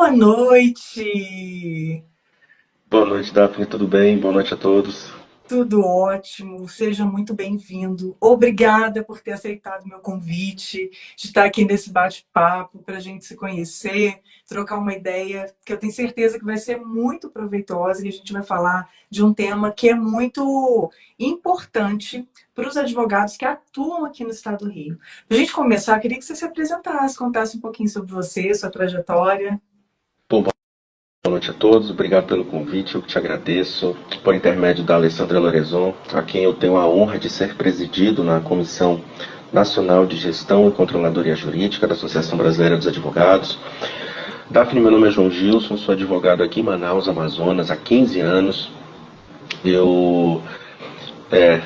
Boa noite! Boa noite, Daphne, tudo bem? Boa noite a todos. Tudo ótimo, seja muito bem-vindo. Obrigada por ter aceitado o meu convite, de estar aqui nesse bate-papo para a gente se conhecer, trocar uma ideia que eu tenho certeza que vai ser muito proveitosa e a gente vai falar de um tema que é muito importante para os advogados que atuam aqui no estado do Rio. Para a gente começar, eu queria que você se apresentasse, contasse um pouquinho sobre você, sua trajetória. Bom, boa noite a todos, obrigado pelo convite, eu que te agradeço, por intermédio da Alessandra Lorenzon, a quem eu tenho a honra de ser presidido na Comissão Nacional de Gestão e Controladoria Jurídica da Associação Brasileira dos Advogados. Daphne, meu nome é João Gilson, sou advogado aqui em Manaus, Amazonas, há 15 anos. Eu, é,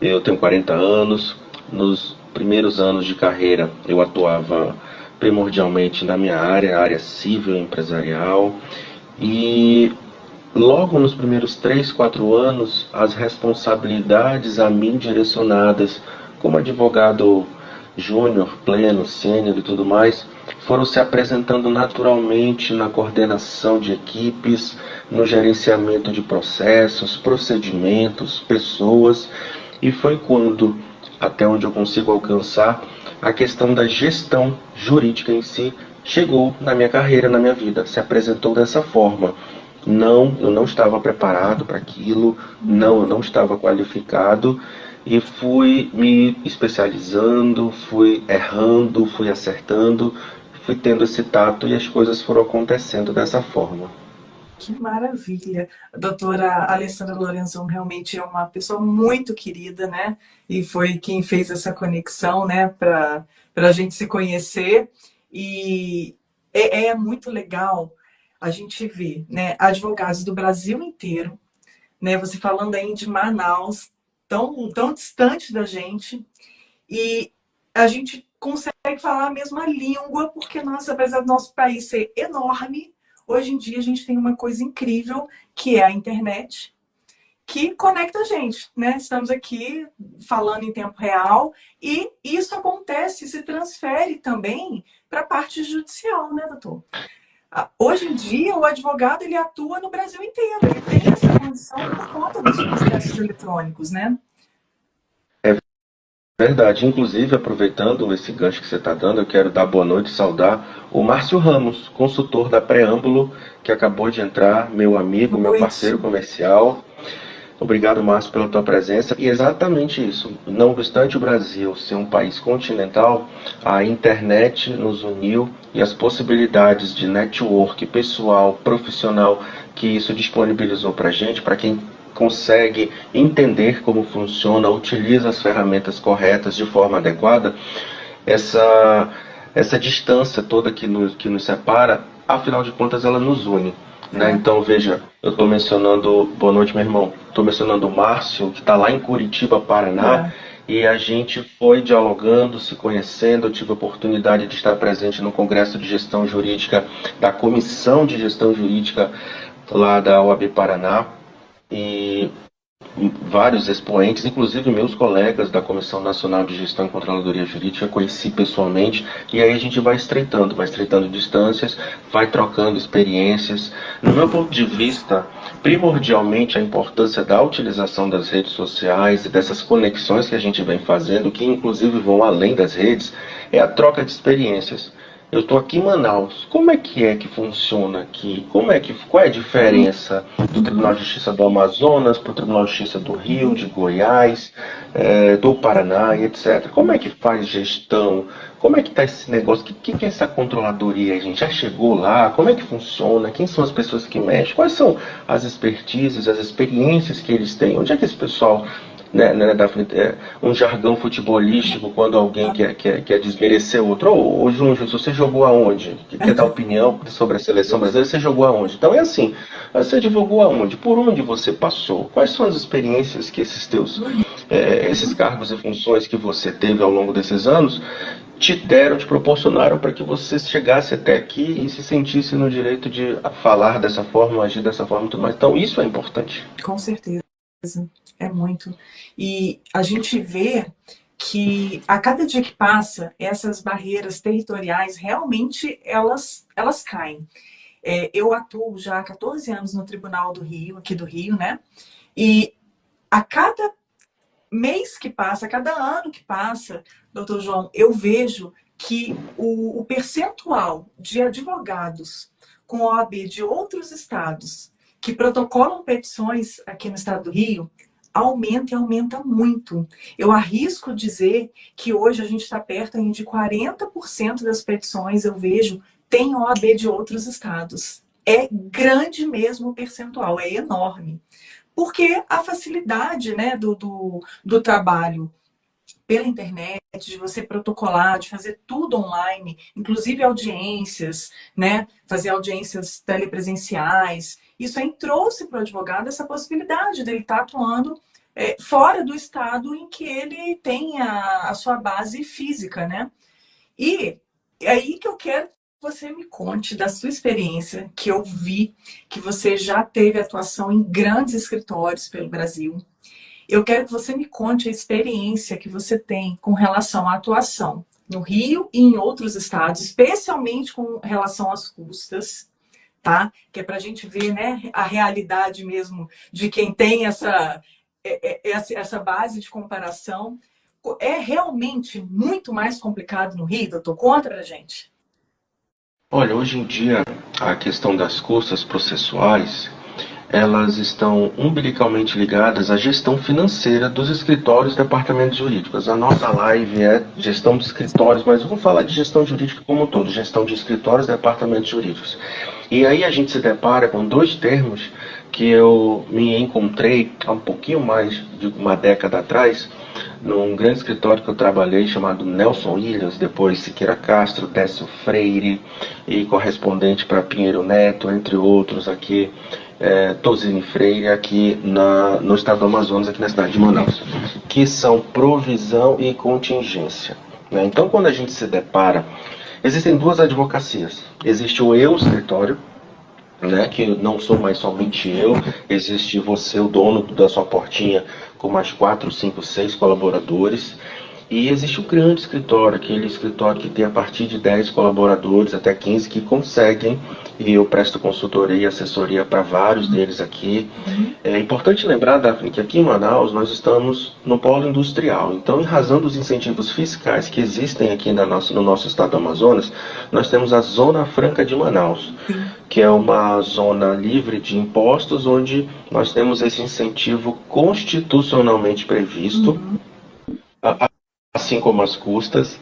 eu tenho 40 anos. Nos primeiros anos de carreira, eu atuava primordialmente na minha área, a área civil e empresarial. E logo nos primeiros 3, 4 anos, as responsabilidades a mim direcionadas como advogado júnior, pleno, sênior e tudo mais, foram se apresentando naturalmente na coordenação de equipes, no gerenciamento de processos, procedimentos, pessoas, e foi quando, até onde eu consigo alcançar, a questão da gestão jurídica em si chegou na minha carreira, na minha vida, se apresentou dessa forma. Não, eu não estava preparado para aquilo, não, eu não estava qualificado e fui me especializando, fui errando, fui acertando, fui tendo esse tato e as coisas foram acontecendo dessa forma. Que maravilha! A doutora Alessandra Lorenzon realmente é uma pessoa muito querida, né? E foi quem fez essa conexão, né, para a gente se conhecer. E é muito legal a gente ver, né, advogados do Brasil inteiro, né? Você falando aí de Manaus, tão distante da gente, e a gente consegue falar a mesma língua, porque nós, apesar do nosso país ser enorme, hoje em dia a gente tem uma coisa incrível, que é a internet, que conecta a gente, né? Estamos aqui falando em tempo real e isso acontece, se transfere também para a parte judicial, né, doutor? Hoje em dia, o advogado ele atua no Brasil inteiro, ele tem essa condição por conta dos processos eletrônicos, né? É verdade, inclusive aproveitando esse gancho que você está dando, eu quero dar boa noite e saudar o Márcio Ramos, consultor da Preâmbulo, que acabou de entrar, meu amigo, meu parceiro Noite. comercial. Obrigado, Márcio, pela tua presença. E exatamente isso. Não obstante o Brasil ser um país continental, a internet nos uniu e as possibilidades de network pessoal, profissional, que isso disponibilizou para a gente, para quem consegue entender como funciona, utiliza as ferramentas corretas de forma adequada, essa, essa distância toda que nos separa, afinal de contas, ela nos une. Né? É, Então, veja, eu estou mencionando, boa noite, meu irmão, estou mencionando o Márcio, que está lá em Curitiba, Paraná, é. e a gente foi dialogando, se conhecendo. Eu tive a oportunidade de estar presente no Congresso de Gestão Jurídica, da Comissão de Gestão Jurídica lá da OAB Paraná, e vários expoentes, inclusive meus colegas da Comissão Nacional de Gestão e Controladoria Jurídica, conheci pessoalmente, e aí a gente vai estreitando distâncias, vai trocando experiências. No meu ponto de vista, primordialmente a importância da utilização das redes sociais e dessas conexões que a gente vem fazendo, que inclusive vão além das redes, é a troca de experiências. Eu estou aqui em Manaus. Como é que funciona aqui? Qual é a diferença do Tribunal de Justiça do Amazonas para o Tribunal de Justiça do Rio, de Goiás, do Paraná e etc. Como é que faz gestão? Como é que está esse negócio? Que é essa controladoria? A gente já chegou lá? Como é que funciona? Quem são as pessoas que mexem? Quais são as expertises, as experiências que eles têm? Onde é que esse pessoal, né, Daphne, um jargão futebolístico quando alguém quer desmerecer o outro? Ô, Júnior, você jogou aonde? Quer dar opinião sobre a seleção brasileira? Você jogou aonde? Então é assim, você divulgou aonde? Por onde você passou? Quais são as experiências que esses cargos e funções que você teve ao longo desses anos te deram, te proporcionaram para que você chegasse até aqui e se sentisse no direito de falar dessa forma, agir dessa forma e tudo mais. Então isso é importante. Com certeza, é muito. E a gente vê que a cada dia que passa, essas barreiras territoriais realmente elas caem. Eu atuo já há 14 anos no Tribunal do Rio, aqui do Rio, né? E a cada mês que passa, a cada ano que passa, doutor João, eu vejo que o percentual de advogados com OAB de outros estados que protocolam petições aqui no estado do Rio aumenta e aumenta muito. Eu arrisco dizer que hoje a gente está perto aí de 40% das petições, eu vejo, tem OAB de outros estados. É grande mesmo o percentual, é enorme. Porque a facilidade, né, do trabalho pela internet, de você protocolar, de fazer tudo online, inclusive audiências, né, fazer audiências telepresenciais, isso aí trouxe para o advogado essa possibilidade dele estar atuando fora do estado em que ele tem a sua base física, né? E é aí que eu quero que você me conte da sua experiência, que eu vi que você já teve atuação em grandes escritórios pelo Brasil. Eu quero que você me conte a experiência que você tem com relação à atuação no Rio e em outros estados, especialmente com relação às custas, tá? Que é para a gente ver, né, a realidade mesmo de quem tem essa base de comparação. É realmente muito mais complicado no Rio, doutor? Conta pra gente. Olha, hoje em dia, a questão das custas processuais, elas estão umbilicalmente ligadas à gestão financeira dos escritórios e departamentos jurídicos. A nossa live é gestão de escritórios, mas vamos falar de gestão jurídica como um todo, gestão de escritórios e departamentos jurídicos. E aí a gente se depara com dois termos que eu me encontrei há um pouquinho mais de uma década atrás, num grande escritório que eu trabalhei chamado Nelson Williams, depois Siqueira Castro, Décio Freire e correspondente para Pinheiro Neto, entre outros aqui, Tosini Freire, aqui no estado do Amazonas, aqui na cidade de Manaus, que são provisão e contingência. Né? Então, quando a gente se depara, existem duas advocacias. Existe o eu escritório, né, que não sou mais somente eu, existe você, o dono da sua portinha, com mais 4, 5, 6 colaboradores, e existe o grande escritório, aquele escritório que tem a partir de 10 colaboradores até 15 que conseguem, e eu presto consultoria e assessoria para vários deles aqui. É importante lembrar, Daphne, que aqui em Manaus nós estamos no polo industrial, então em razão dos incentivos fiscais que existem aqui no nosso estado do Amazonas, nós temos a Zona Franca de Manaus, que é uma zona livre de impostos, onde nós temos esse incentivo constitucionalmente previsto, assim como as custas,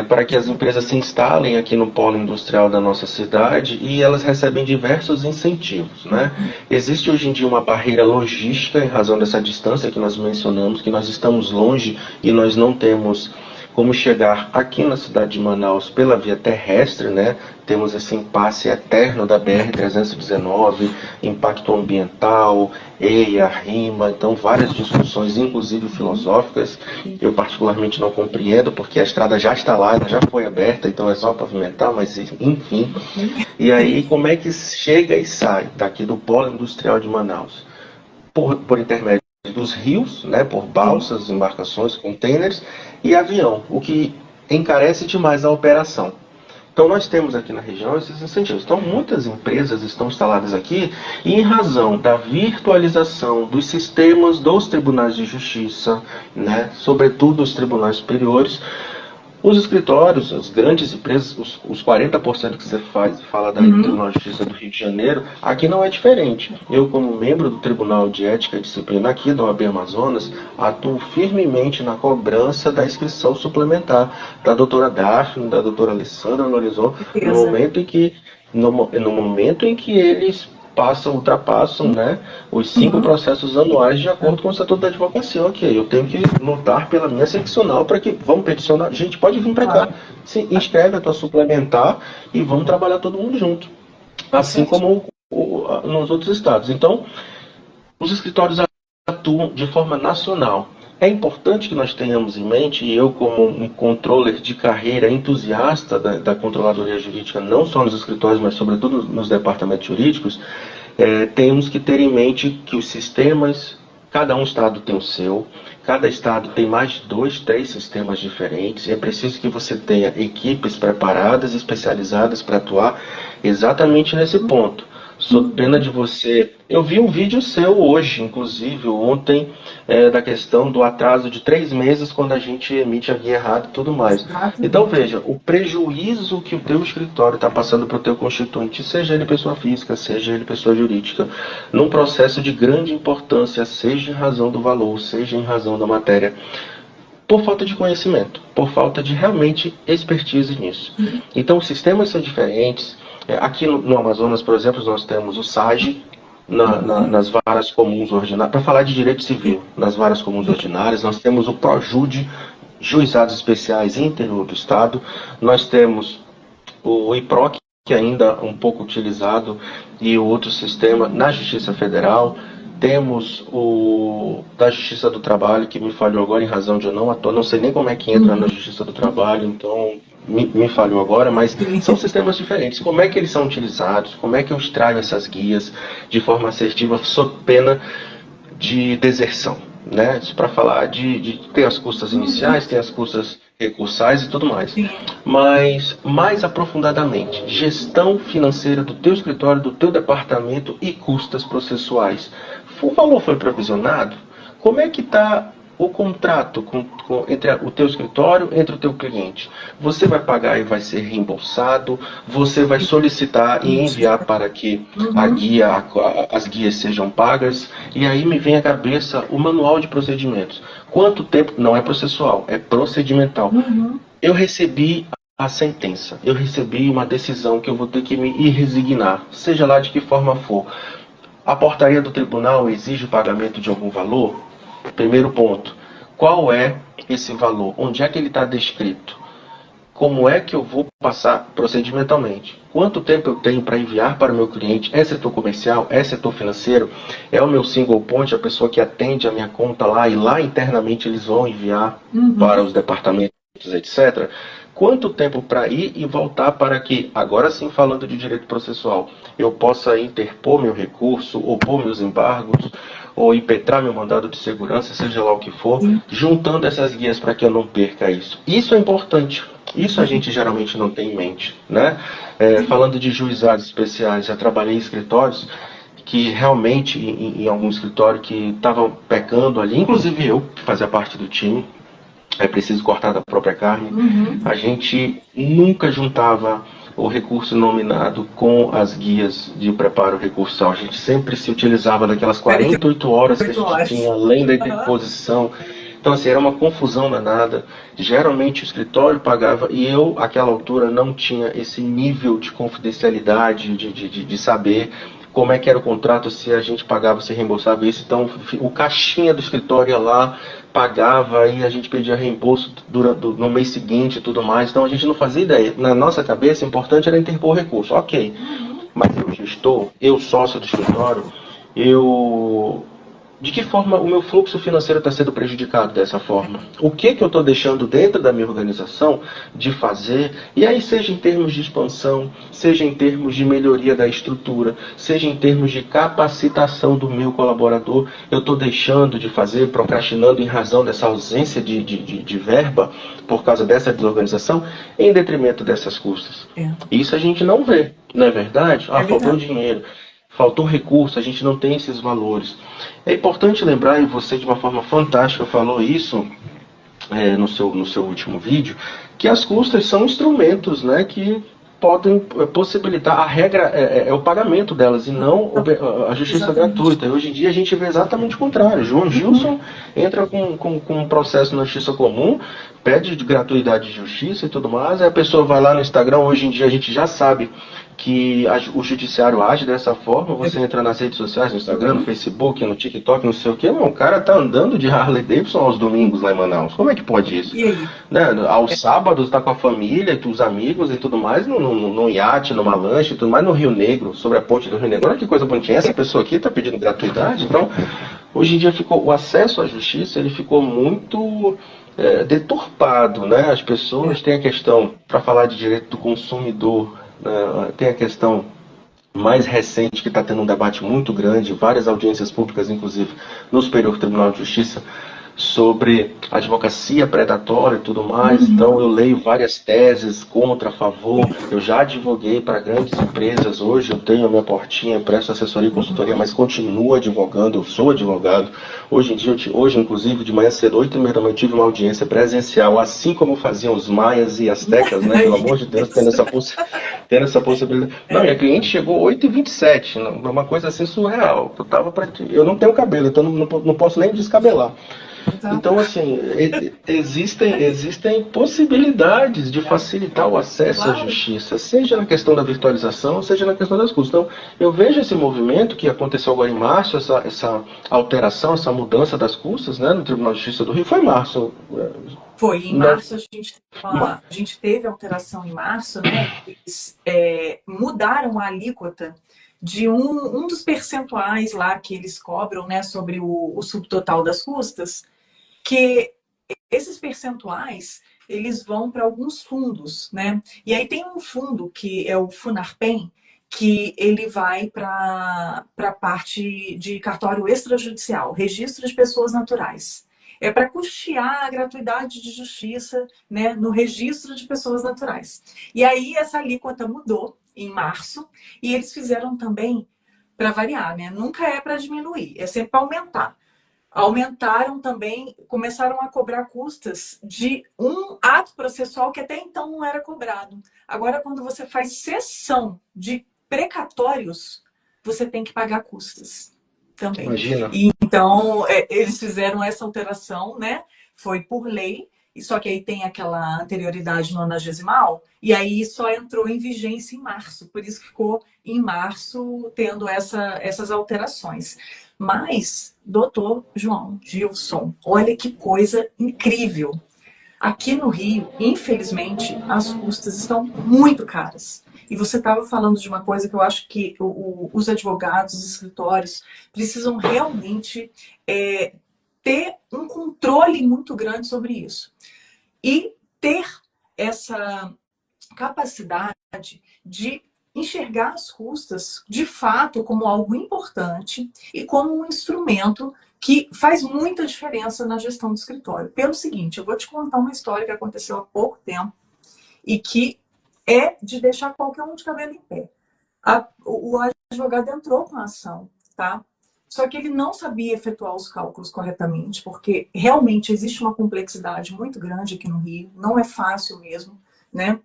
para que as empresas se instalem aqui no polo industrial da nossa cidade, e elas recebem diversos incentivos, né? Existe hoje em dia uma barreira logística em razão dessa distância que nós mencionamos, que nós estamos longe e nós não temos como chegar aqui na cidade de Manaus pela via terrestre, né? Temos esse impasse eterno da BR-319, impacto ambiental, EIA, RIMA, então várias discussões, inclusive filosóficas. Eu particularmente não compreendo, porque a estrada já está lá, ela já foi aberta, então é só pavimentar, mas enfim. E aí, como é que chega e sai daqui do polo industrial de Manaus? Por intermédio dos rios, né, por balsas, embarcações, contêineres e avião, o que encarece demais a operação. Então nós temos aqui na região esses incentivos. Então muitas empresas estão instaladas aqui e em razão da virtualização dos sistemas dos tribunais de justiça, né, sobretudo os tribunais superiores, os escritórios, as grandes empresas, os 40% que você fala da Tribunal de Justiça do Rio de Janeiro, aqui não é diferente. Eu, como membro do Tribunal de Ética e Disciplina aqui da OAB Amazonas, atuo firmemente na cobrança da inscrição suplementar da doutora Daphne, da doutora Alessandra Lorizon, no momento em que eles ultrapassam, né, os 5 processos anuais de acordo com o Estatuto da Advocacia. Ok, eu tenho que lutar pela minha seccional para que vamos peticionar. Gente, pode vir para cá, se inscreve a tua suplementar e vamos trabalhar todo mundo junto. Assim como nos outros estados. Então, os escritórios atuam de forma nacional. É importante que nós tenhamos em mente, e eu como um controller de carreira entusiasta da controladoria jurídica, não só nos escritórios, mas sobretudo nos departamentos jurídicos, temos que ter em mente que os sistemas, cada um estado tem o seu, cada estado tem mais de 2, 3 sistemas diferentes, e é preciso que você tenha equipes preparadas, especializadas para atuar exatamente nesse ponto. Sob pena de você. Eu vi um vídeo seu hoje, inclusive, ontem, da questão do atraso de 3 meses quando a gente emite a guia errada e tudo mais. Então, Exatamente. veja, o prejuízo que o teu escritório está passando para o teu constituinte, seja ele pessoa física, seja ele pessoa jurídica, num processo de grande importância, seja em razão do valor, seja em razão da matéria, por falta de conhecimento, por falta de realmente expertise nisso. Então, os sistemas são diferentes. Aqui no Amazonas, por exemplo, nós temos o SAGE nas varas comuns ordinárias, para falar de direito civil, nas varas comuns ordinárias, nós temos o PROJUDE, Juizados Especiais em interior do Estado, nós temos o IPROC, que ainda é um pouco utilizado, e o outro sistema na Justiça Federal. Temos o da Justiça do Trabalho, que me falhou agora em razão de eu não atuar, não sei nem como é que entra na Justiça do Trabalho, então me falhou agora, mas são sistemas diferentes. Como é que eles são utilizados? Como é que eu extraio essas guias de forma assertiva, sob pena de deserção? Né? Isso para falar de ter as custas iniciais, tem as custas recursais e tudo mais. Sim. Mas, mais aprofundadamente, gestão financeira do teu escritório, do teu departamento e custas processuais. O valor foi provisionado? Como é que está o contrato entre o teu escritório, entre o teu cliente? Você vai pagar e vai ser reembolsado? Você vai solicitar e enviar para que as guias sejam pagas? E aí me vem à cabeça o manual de procedimentos. Quanto tempo? Não é processual, é procedimental. Eu recebi a sentença, eu recebi uma decisão que eu vou ter que me resignar, seja lá de que forma for. A portaria do tribunal exige o pagamento de algum valor? Primeiro ponto. Qual é esse valor? Onde é que ele está descrito? Como é que eu vou passar procedimentalmente? Quanto tempo eu tenho para enviar para o meu cliente? É setor comercial? É setor financeiro? É o meu single point, a pessoa que atende a minha conta lá, e lá internamente eles vão enviar para os departamentos, etc. Quanto tempo para ir e voltar para que, agora sim falando de direito processual, eu possa interpor meu recurso, opor meus embargos, ou impetrar meu mandado de segurança, seja lá o que for, juntando essas guias para que eu não perca isso. Isso é importante. Isso a gente geralmente não tem em mente, né? Falando de juizados especiais, já trabalhei em escritórios que realmente, em algum escritório que estavam pecando ali, inclusive eu, que fazia parte do time, é preciso cortar da própria carne, a gente nunca juntava o recurso nominado com as guias de preparo recursal. A gente sempre se utilizava daquelas 48 horas que a gente tinha, além da interposição. Então, assim, era uma confusão danada. Geralmente o escritório pagava, e eu, àquela altura, não tinha esse nível de confidencialidade, de saber como é que era o contrato, se a gente pagava, se reembolsava isso. Então, o caixinha do escritório ia lá, pagava, e a gente pedia reembolso no mês seguinte e tudo mais. Então, a gente não fazia ideia. Na nossa cabeça, o importante era interpor recurso. Ok, mas eu gestor, eu sócio do escritório, de que forma o meu fluxo financeiro está sendo prejudicado dessa forma? O que eu estou deixando dentro da minha organização de fazer? E aí, seja em termos de expansão, seja em termos de melhoria da estrutura, seja em termos de capacitação do meu colaborador, eu estou deixando de fazer, procrastinando em razão dessa ausência de verba, por causa dessa desorganização, em detrimento dessas custas. Isso a gente não vê, não é verdade? Faltou dinheiro. Faltou recurso, a gente não tem esses valores. É importante lembrar, e você de uma forma fantástica falou isso no seu último vídeo, que as custas são instrumentos, né, que podem possibilitar, a regra é o pagamento delas e não a justiça gratuita. E hoje em dia a gente vê exatamente o contrário. João Gilson entra com um processo na justiça comum, pede gratuidade de justiça e tudo mais, aí a pessoa vai lá no Instagram, hoje em dia a gente já sabe que o judiciário age dessa forma. Você entra nas redes sociais, no Instagram, no Facebook, no TikTok, não sei o que, o cara tá andando de Harley Davidson aos domingos lá em Manaus. Como é que pode isso? Né? Aos sábados tá com a família, com os amigos e tudo mais, no iate, numa lancha e tudo mais, no Rio Negro, sobre a ponte do Rio Negro. Olha que coisa bonitinha, essa pessoa aqui tá pedindo gratuidade. Então, hoje em dia o acesso à justiça ele ficou muito deturpado, né? As pessoas têm a questão, para falar de direito do consumidor, tem a questão mais recente que está tendo um debate muito grande, várias audiências públicas, inclusive no Superior Tribunal de Justiça, sobre advocacia predatória e tudo mais. Então eu leio várias teses contra, a favor. Eu já advoguei para grandes empresas. Hoje eu tenho a minha portinha, presto assessoria e consultoria, mas continuo advogando. Eu sou advogado. Hoje em dia, hoje inclusive de manhã cedo, 8h30 da manhã, eu tive uma audiência presencial, assim como faziam os maias e astecas, né? Pelo amor de Deus, tendo essa possibilidade. Não, e a cliente chegou 8h27, uma coisa assim surreal. Eu não tenho cabelo, então não posso nem descabelar. Exato. Então, assim, existem possibilidades de facilitar o acesso à Claro. justiça, seja na questão da virtualização, seja na questão das custas. Então, eu vejo esse movimento que aconteceu agora em março, essa alteração, essa mudança das custas, né, no Tribunal de Justiça do Rio, foi em março. Foi, em Na- março a gente teve alteração em março, né? Eles mudaram a alíquota de um dos percentuais lá que eles cobram, né, sobre o subtotal das custas, que esses percentuais eles vão para alguns fundos, né? E aí tem um fundo que é o Funarpen, que ele vai para a parte de cartório extrajudicial, registro de pessoas naturais. É para custear a gratuidade de justiça, né, no registro de pessoas naturais. E aí essa alíquota mudou em março e eles fizeram também para variar, né? Nunca é para diminuir, é sempre para aumentar. Aumentaram também, começaram a cobrar custas de um ato processual que até então não era cobrado. Agora, quando você faz cessão de precatórios, você tem que pagar custas também. Imagina. E então, eles fizeram essa alteração, né? Foi por lei, e só que aí tem aquela anterioridade nonagesimal, e aí só entrou em vigência em março, por isso que ficou em março tendo essas alterações. Mas, doutor João Gilson, olha que coisa incrível. Aqui no Rio, infelizmente, as custas estão muito caras. E você estava falando de uma coisa que eu acho que os advogados, os escritórios, precisam realmente ter um controle muito grande sobre isso. E ter essa capacidade de enxergar as custas de fato como algo importante e como um instrumento que faz muita diferença na gestão do escritório. Pelo seguinte, eu vou te contar uma história que aconteceu há pouco tempo e que é de deixar qualquer um de cabelo em pé. O advogado entrou com a ação, tá? Só que ele não sabia efetuar os cálculos corretamente, porque realmente existe uma complexidade muito grande aqui no Rio, não é fácil mesmo, né?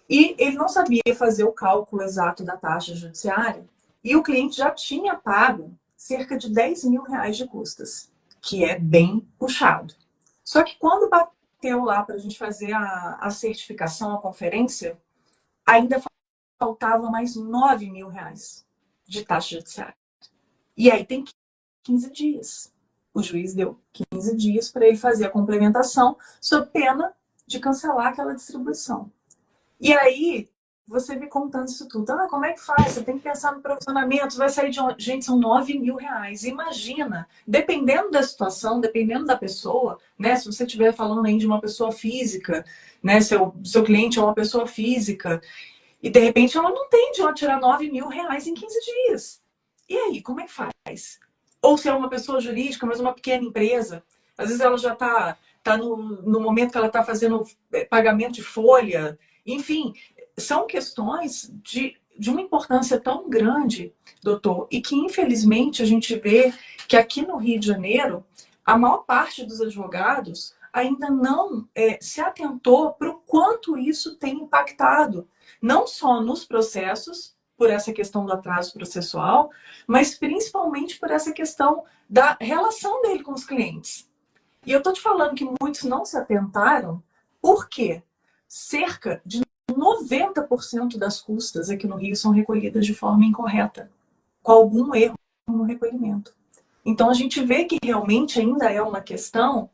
E ele não sabia fazer o cálculo exato da taxa judiciária e o cliente já tinha pago cerca de 10 mil reais de custas, que é bem puxado. Só que quando bateu lá para a gente fazer a certificação, a conferência, ainda faltava mais 9 mil reais de taxa judiciária. E aí tem 15 dias. O juiz deu 15 dias para ele fazer a complementação, sob pena de cancelar aquela distribuição. E aí, você me contando isso tudo. Ah, como é que faz? Você tem que pensar no provisionamento, vai sair de onde? Gente, são 9 mil reais. Imagina, dependendo da situação, dependendo da pessoa, né? Se você estiver falando aí de uma pessoa física, né? Seu cliente é uma pessoa física, e de repente ela não tem de onde tirar 9 mil reais em 15 dias. E aí, como é que faz? Ou se é uma pessoa jurídica, mas uma pequena empresa, às vezes ela já tá no momento que ela está fazendo pagamento de folha, enfim, são questões de uma importância tão grande, doutor, e que infelizmente a gente vê que aqui no Rio de Janeiro, a maior parte dos advogados ainda não se atentou para o quanto isso tem impactado, não só nos processos, por essa questão do atraso processual, mas principalmente por essa questão da relação dele com os clientes. E eu estou te falando que muitos não se atentaram, porque cerca de 90% das custas aqui no Rio são recolhidas de forma incorreta, com algum erro no recolhimento. Então a gente vê que realmente ainda é uma questão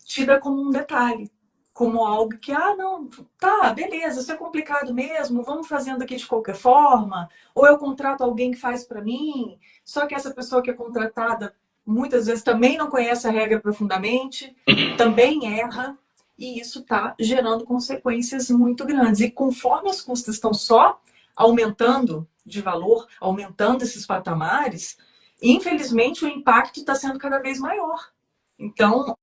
tida como um detalhe, como algo que, não, tá, beleza, isso é complicado mesmo, vamos fazendo aqui de qualquer forma, ou eu contrato alguém que faz para mim, só que essa pessoa que é contratada muitas vezes também não conhece a regra profundamente, também erra, e isso está gerando consequências muito grandes. E conforme as custas estão só aumentando de valor, aumentando esses patamares, infelizmente o impacto está sendo cada vez maior. Então,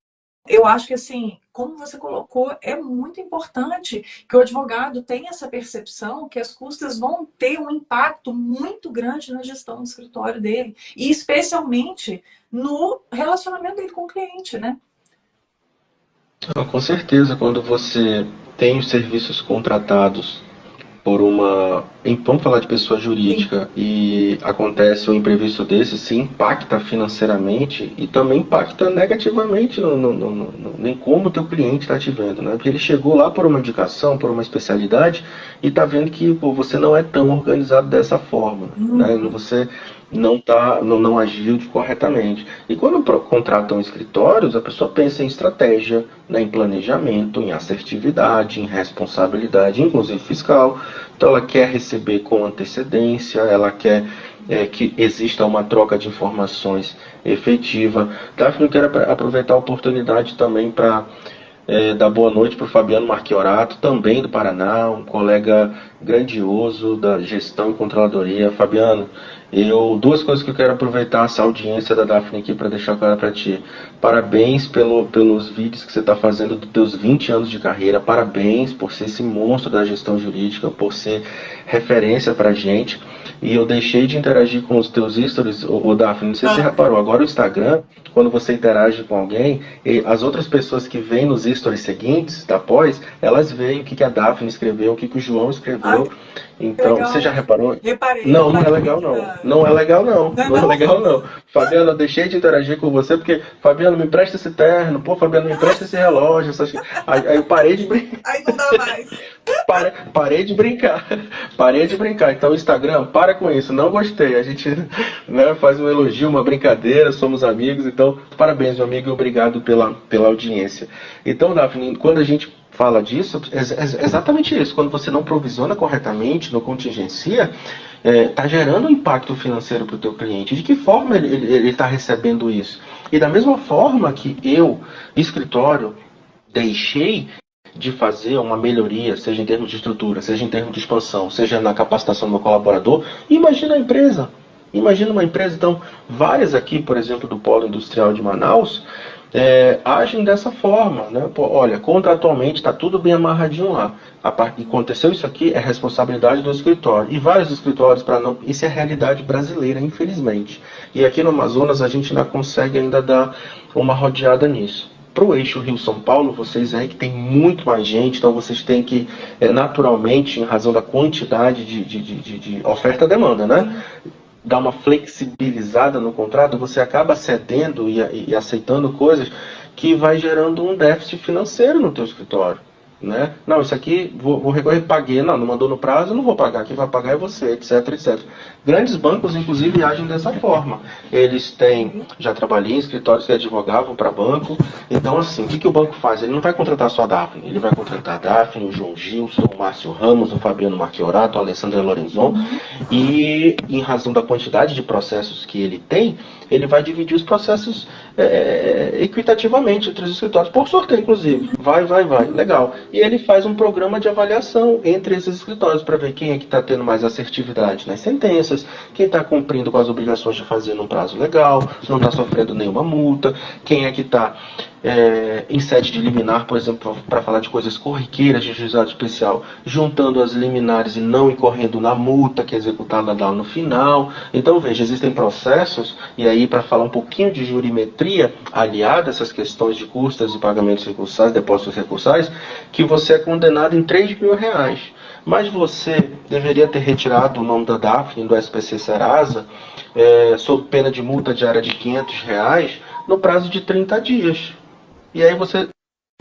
eu acho que, assim, como você colocou, é muito importante que o advogado tenha essa percepção que as custas vão ter um impacto muito grande na gestão do escritório dele, e especialmente no relacionamento dele com o cliente, né? Com certeza, quando você tem os serviços contratados por uma. Vamos falar de pessoa Sim. jurídica e acontece um imprevisto desse, se impacta financeiramente e também impacta negativamente em como o teu cliente está te vendo, né? Porque ele chegou lá por uma indicação, por uma especialidade e está vendo que pô, você não é tão organizado dessa forma, né? Uhum. Você não agiu corretamente. E quando contratam escritórios, a pessoa pensa em estratégia, né, em planejamento, em assertividade, em responsabilidade, inclusive fiscal. Então ela quer receber com antecedência, ela quer que exista uma troca de informações efetiva. Daphne, eu quero aproveitar a oportunidade também para dar boa noite para o Fabiano Marchiorato, também do Paraná, um colega grandioso da gestão e controladoria. Fabiano, duas coisas que eu quero aproveitar essa audiência da Daphne aqui para deixar claro para ti. Parabéns pelos vídeos que você está fazendo dos teus 20 anos de carreira. Parabéns por ser esse monstro da gestão jurídica, por ser referência para a gente. E eu deixei de interagir com os teus stories, Daphne, não sei se você Ah, reparou, agora o Instagram, quando você interage com alguém, as outras pessoas que vêm nos stories seguintes, da pós, elas veem o que a Daphne escreveu, o que o João ai, escreveu. que Então, você já legal. reparou? Reparei, Não, não é reparei. legal não. Não é legal não. Não é Não é não? legal não. Fabiano, eu deixei de interagir com você porque, Fabiano, me empresta esse terno. Pô, Fabiano, me empresta esse relógio. Aí eu parei de brincar. Aí não dá mais. Parei de brincar. Parei de brincar. Então, Instagram, para com isso. Não gostei. A gente, né, faz um elogio, uma brincadeira, somos amigos. Então, parabéns, meu amigo, e obrigado pela audiência. Então, Daphne, quando a gente fala disso, é exatamente isso. Quando você não provisiona corretamente, não contingencia, está gerando um impacto financeiro para o teu cliente. De que forma ele está recebendo isso? E da mesma forma que eu, escritório, deixei de fazer uma melhoria, seja em termos de estrutura, seja em termos de expansão, seja na capacitação do meu colaborador, imagina a empresa. Imagina uma empresa, então, várias aqui, por exemplo, do Polo Industrial de Manaus, agem dessa forma, né? Pô, olha, contratualmente está tudo bem amarradinho lá. A parte que aconteceu isso aqui é responsabilidade do escritório. E vários escritórios para não. Isso é a realidade brasileira, infelizmente. E aqui no Amazonas a gente ainda consegue ainda dar uma rodeada nisso. Para o eixo Rio-São Paulo, vocês aí que tem muito mais gente, então vocês têm que, naturalmente, em razão da quantidade de oferta-demanda, né? Sim. Dar uma flexibilizada no contrato, você acaba cedendo e aceitando coisas que vai gerando um déficit financeiro no teu escritório. Né? Não, isso aqui vou recorrer, paguei, não mandou no prazo, não vou pagar, quem vai pagar é você, etc, etc. Grandes bancos, inclusive, agem dessa forma. Eles têm, já trabalhei em escritórios que advogavam para banco, então assim, o que o banco faz? Ele não vai contratar só a Daphne, ele vai contratar a Daphne, o João Gilson, o Márcio Ramos, o Fabiano Marchiorato, a Alessandra Lorenzon, Uhum. e em razão da quantidade de processos que ele tem, ele vai dividir os processos equitativamente entre os escritórios, por sorteio, inclusive. Vai, legal. E ele faz um programa de avaliação entre esses escritórios para ver quem é que está tendo mais assertividade nas sentenças, quem está cumprindo com as obrigações de fazer num prazo legal, não está sofrendo nenhuma multa, quem é que está em sede de liminar, por exemplo, para falar de coisas corriqueiras de juizado especial, juntando as liminares e não incorrendo na multa que é executada lá no final. Então, veja, existem processos, e aí para falar um pouquinho de jurimetria aliada a essas questões de custas e pagamentos recursais, depósitos recursais, que você é condenado em R$ 3.000. Mas você deveria ter retirado o nome da Daphne do SPC Serasa, sob pena de multa diária de R$ 500, no prazo de 30 dias. E aí você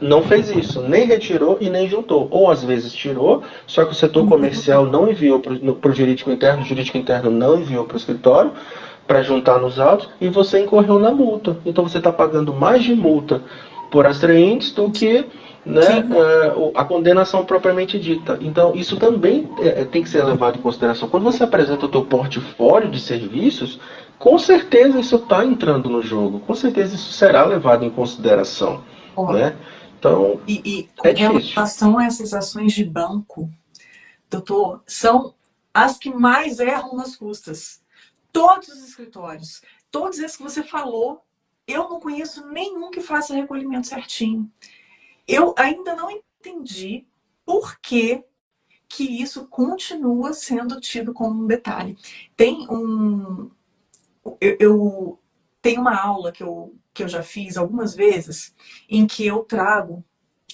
não fez isso, nem retirou e nem juntou. Ou às vezes tirou, só que o setor comercial não enviou para o jurídico interno não enviou para o escritório para juntar nos autos e você incorreu na multa. Então você está pagando mais de multa por atraentes do que, né, Sim. a condenação propriamente dita. Então isso também tem que ser levado em consideração. Quando você apresenta o teu portfólio de serviços, com certeza isso está entrando no jogo, com certeza isso será levado em consideração, Ó, né? Então, e é com difícil. relação a essas ações de banco, doutor, são as que mais erram nas custas. Todos os escritórios, todos esses que você falou, eu não conheço nenhum que faça recolhimento certinho. Eu ainda não entendi por que isso continua sendo tido como um detalhe. Tem um. Eu tenho uma aula que eu já fiz algumas vezes, em que eu trago,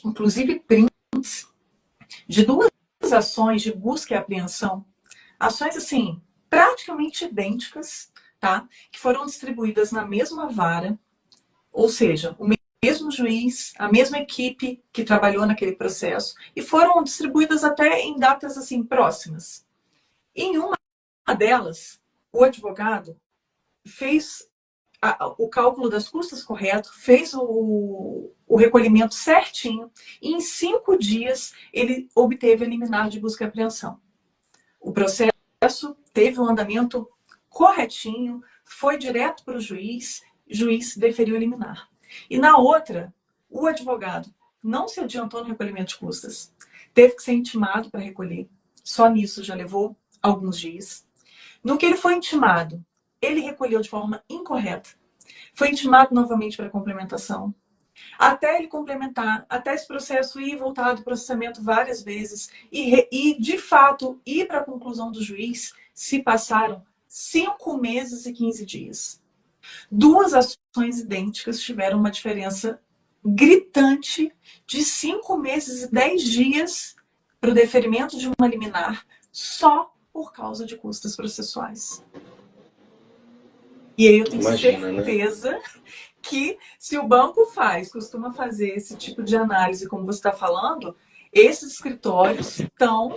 inclusive, prints de duas ações de busca e apreensão, ações assim, praticamente idênticas, tá? Que foram distribuídas na mesma vara, ou seja, o mesmo juiz, a mesma equipe que trabalhou naquele processo, e foram distribuídas até em datas assim próximas. Em uma delas, o advogado fez o cálculo das custas correto, fez o recolhimento certinho, e em 5 dias ele obteve a liminar de busca e apreensão. O processo teve um andamento corretinho, foi direto para o juiz deferiu a liminar. E na outra, o advogado não se adiantou no recolhimento de custas, teve que ser intimado para recolher, só nisso já levou alguns dias. No que ele foi intimado, ele recolheu de forma incorreta, foi intimado novamente para complementação, até ele complementar, até esse processo ir e voltar do processamento várias vezes e de fato, ir para a conclusão do juiz, se passaram 5 meses e 15 dias. Duas ações idênticas tiveram uma diferença gritante de 5 meses e 10 dias para o deferimento de uma liminar só por causa de custas processuais. E aí eu tenho certeza, né, que se o banco costuma fazer esse tipo de análise, como você está falando, esses escritórios estão...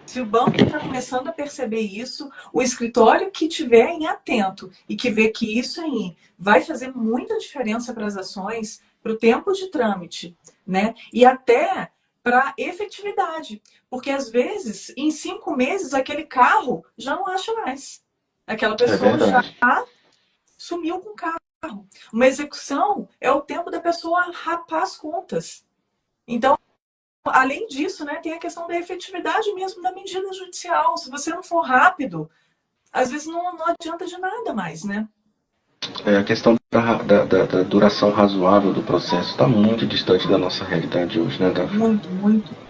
se o banco está começando a perceber isso, o escritório que tiver em atento e que vê que isso aí vai fazer muita diferença para as ações, para o tempo de trâmite, né? E até para efetividade. Porque às vezes, em 5 meses, aquele carro já não acha mais. Aquela pessoa já sumiu com o carro. Uma execução é o tempo da pessoa rapar as contas. Então, além disso, né, tem a questão da efetividade mesmo da medida judicial. Se você não for rápido, às vezes não adianta de nada mais, né? A questão da duração razoável do processo está muito distante da nossa realidade hoje, né, Davi? Muito, muito.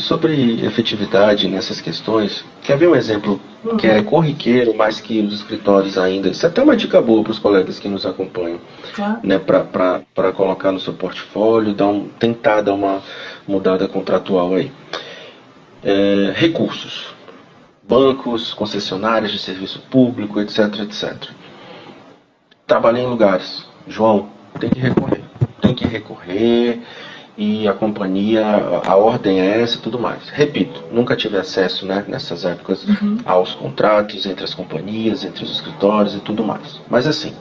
Sobre efetividade nessas questões, quer ver um exemplo que é corriqueiro, mas que os escritórios ainda... Isso é até uma dica boa para os colegas que nos acompanham, claro, né, para colocar no seu portfólio, tentar dar uma mudada contratual aí. Recursos. Bancos, concessionárias de serviço público, etc, etc. Trabalhei em lugares. João, tem que recorrer, e a companhia, a ordem é essa e tudo mais. Repito, nunca tive acesso, né, nessas épocas, aos contratos entre as companhias, entre os escritórios e tudo mais. Mas assim,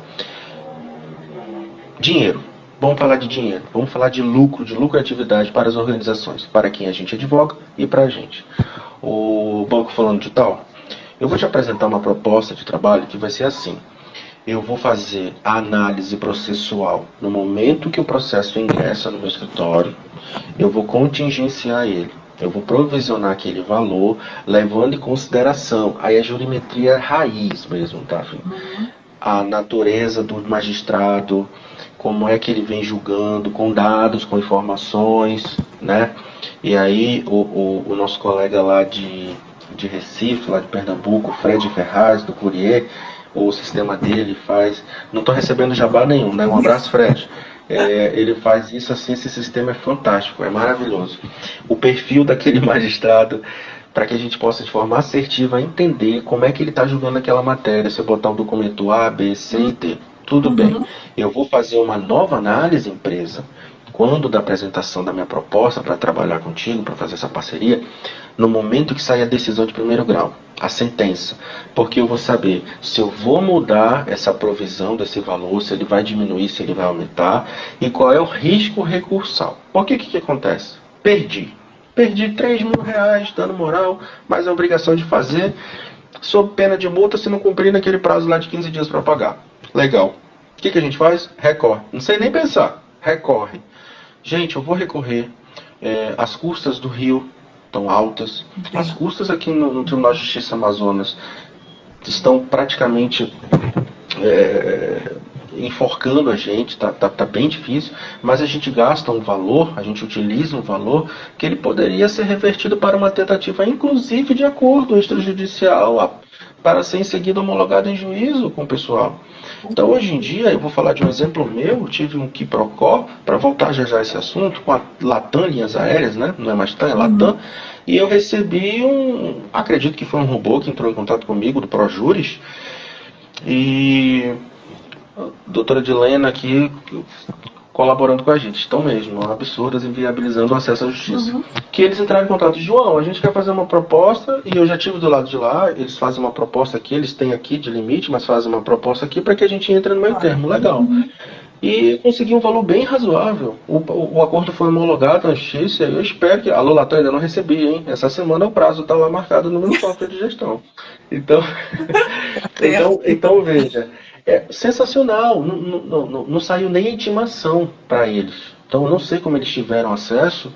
dinheiro. Vamos falar de dinheiro, vamos falar de lucratividade para as organizações, para quem a gente advoga e para a gente. O banco falando de tal, eu vou te apresentar uma proposta de trabalho que vai ser assim. Eu vou fazer a análise processual no momento que o processo ingressa no meu escritório, eu vou contingenciar ele, eu vou provisionar aquele valor, levando em consideração aí a jurimetria raiz mesmo, tá? A natureza do magistrado, como é que ele vem julgando, com dados, com informações, né? E aí o nosso colega lá de Recife, lá de Pernambuco, Fred Ferraz, do Courier, o sistema dele faz... Não estou recebendo jabá nenhum, né? Um abraço, Fred. Ele faz isso assim, esse sistema é fantástico, é maravilhoso. O perfil daquele magistrado, para que a gente possa de forma assertiva entender como é que ele está julgando aquela matéria. Se eu botar um documento A, B, C e D, tudo bem. Eu vou fazer uma nova análise empresa, quando da apresentação da minha proposta para trabalhar contigo, para fazer essa parceria, no momento que sair a decisão de primeiro grau, a sentença, porque eu vou saber se eu vou mudar essa provisão desse valor, se ele vai diminuir, se ele vai aumentar, e qual é o risco recursal. Porque que acontece? Perdi 3 mil reais, dano moral, mas a obrigação de fazer, sob pena de multa se não cumprir naquele prazo lá de 15 dias para pagar. Legal. O que a gente faz? Recorre. Não sei nem pensar. Recorre. Gente, eu vou recorrer. As custas do Rio estão altas. As custas aqui no Tribunal de Justiça Amazonas estão praticamente enforcando a gente, tá bem difícil, mas a gente gasta um valor, a gente utiliza um valor que ele poderia ser revertido para uma tentativa, inclusive de acordo extrajudicial, para ser em seguida homologado em juízo com o pessoal. Então, hoje em dia, eu vou falar de um exemplo meu, eu tive um quiprocó, para voltar já esse assunto, com a Latam Linhas Aéreas, né? Não é mais TAM, é Latam, e eu recebi acredito que foi um robô que entrou em contato comigo, do ProJuris, e a doutora Dilena aqui colaborando com a gente. Estão mesmo, absurdas, inviabilizando o acesso à justiça. Que eles entraram em contato. João, a gente quer fazer uma proposta, e eu já tive do lado de lá, eles fazem uma proposta aqui, eles têm aqui de limite, mas fazem uma proposta aqui para que a gente entre no meio termo. Legal. E consegui um valor bem razoável. O acordo foi homologado na justiça, e eu espero que... Alô, Latam, ainda não recebi, hein? Essa semana o prazo está lá marcado no meu software de gestão. Então, então veja... É sensacional, não saiu nem a intimação para eles. Então eu não sei como eles tiveram acesso,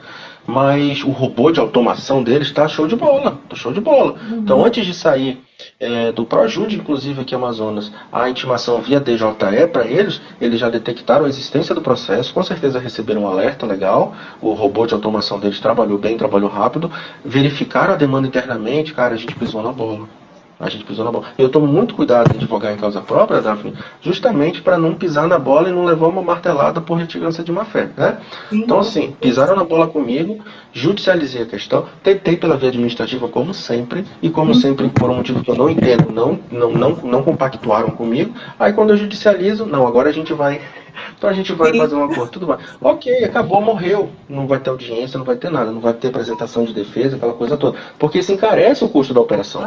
mas o robô de automação deles está show de bola, Então antes de sair do ProJude, inclusive aqui em Amazonas, a intimação via DJE para eles já detectaram a existência do processo, com certeza receberam um alerta legal, o robô de automação deles trabalhou bem, trabalhou rápido, verificaram a demanda internamente, cara, a gente pisou na bola. Eu tomo muito cuidado em advogar em causa própria, Daphne, justamente para não pisar na bola e não levar uma martelada por litigância de má-fé, né? Então, assim, pisaram na bola comigo, judicializei a questão, tentei pela via administrativa, como sempre, e como sempre, por um motivo que eu não entendo, não compactuaram comigo. Aí, quando eu judicializo, não, agora a gente vai fazer um acordo, tudo bem. Ok, acabou, morreu. Não vai ter audiência, não vai ter nada, não vai ter apresentação de defesa, aquela coisa toda. Porque isso encarece o custo da operação.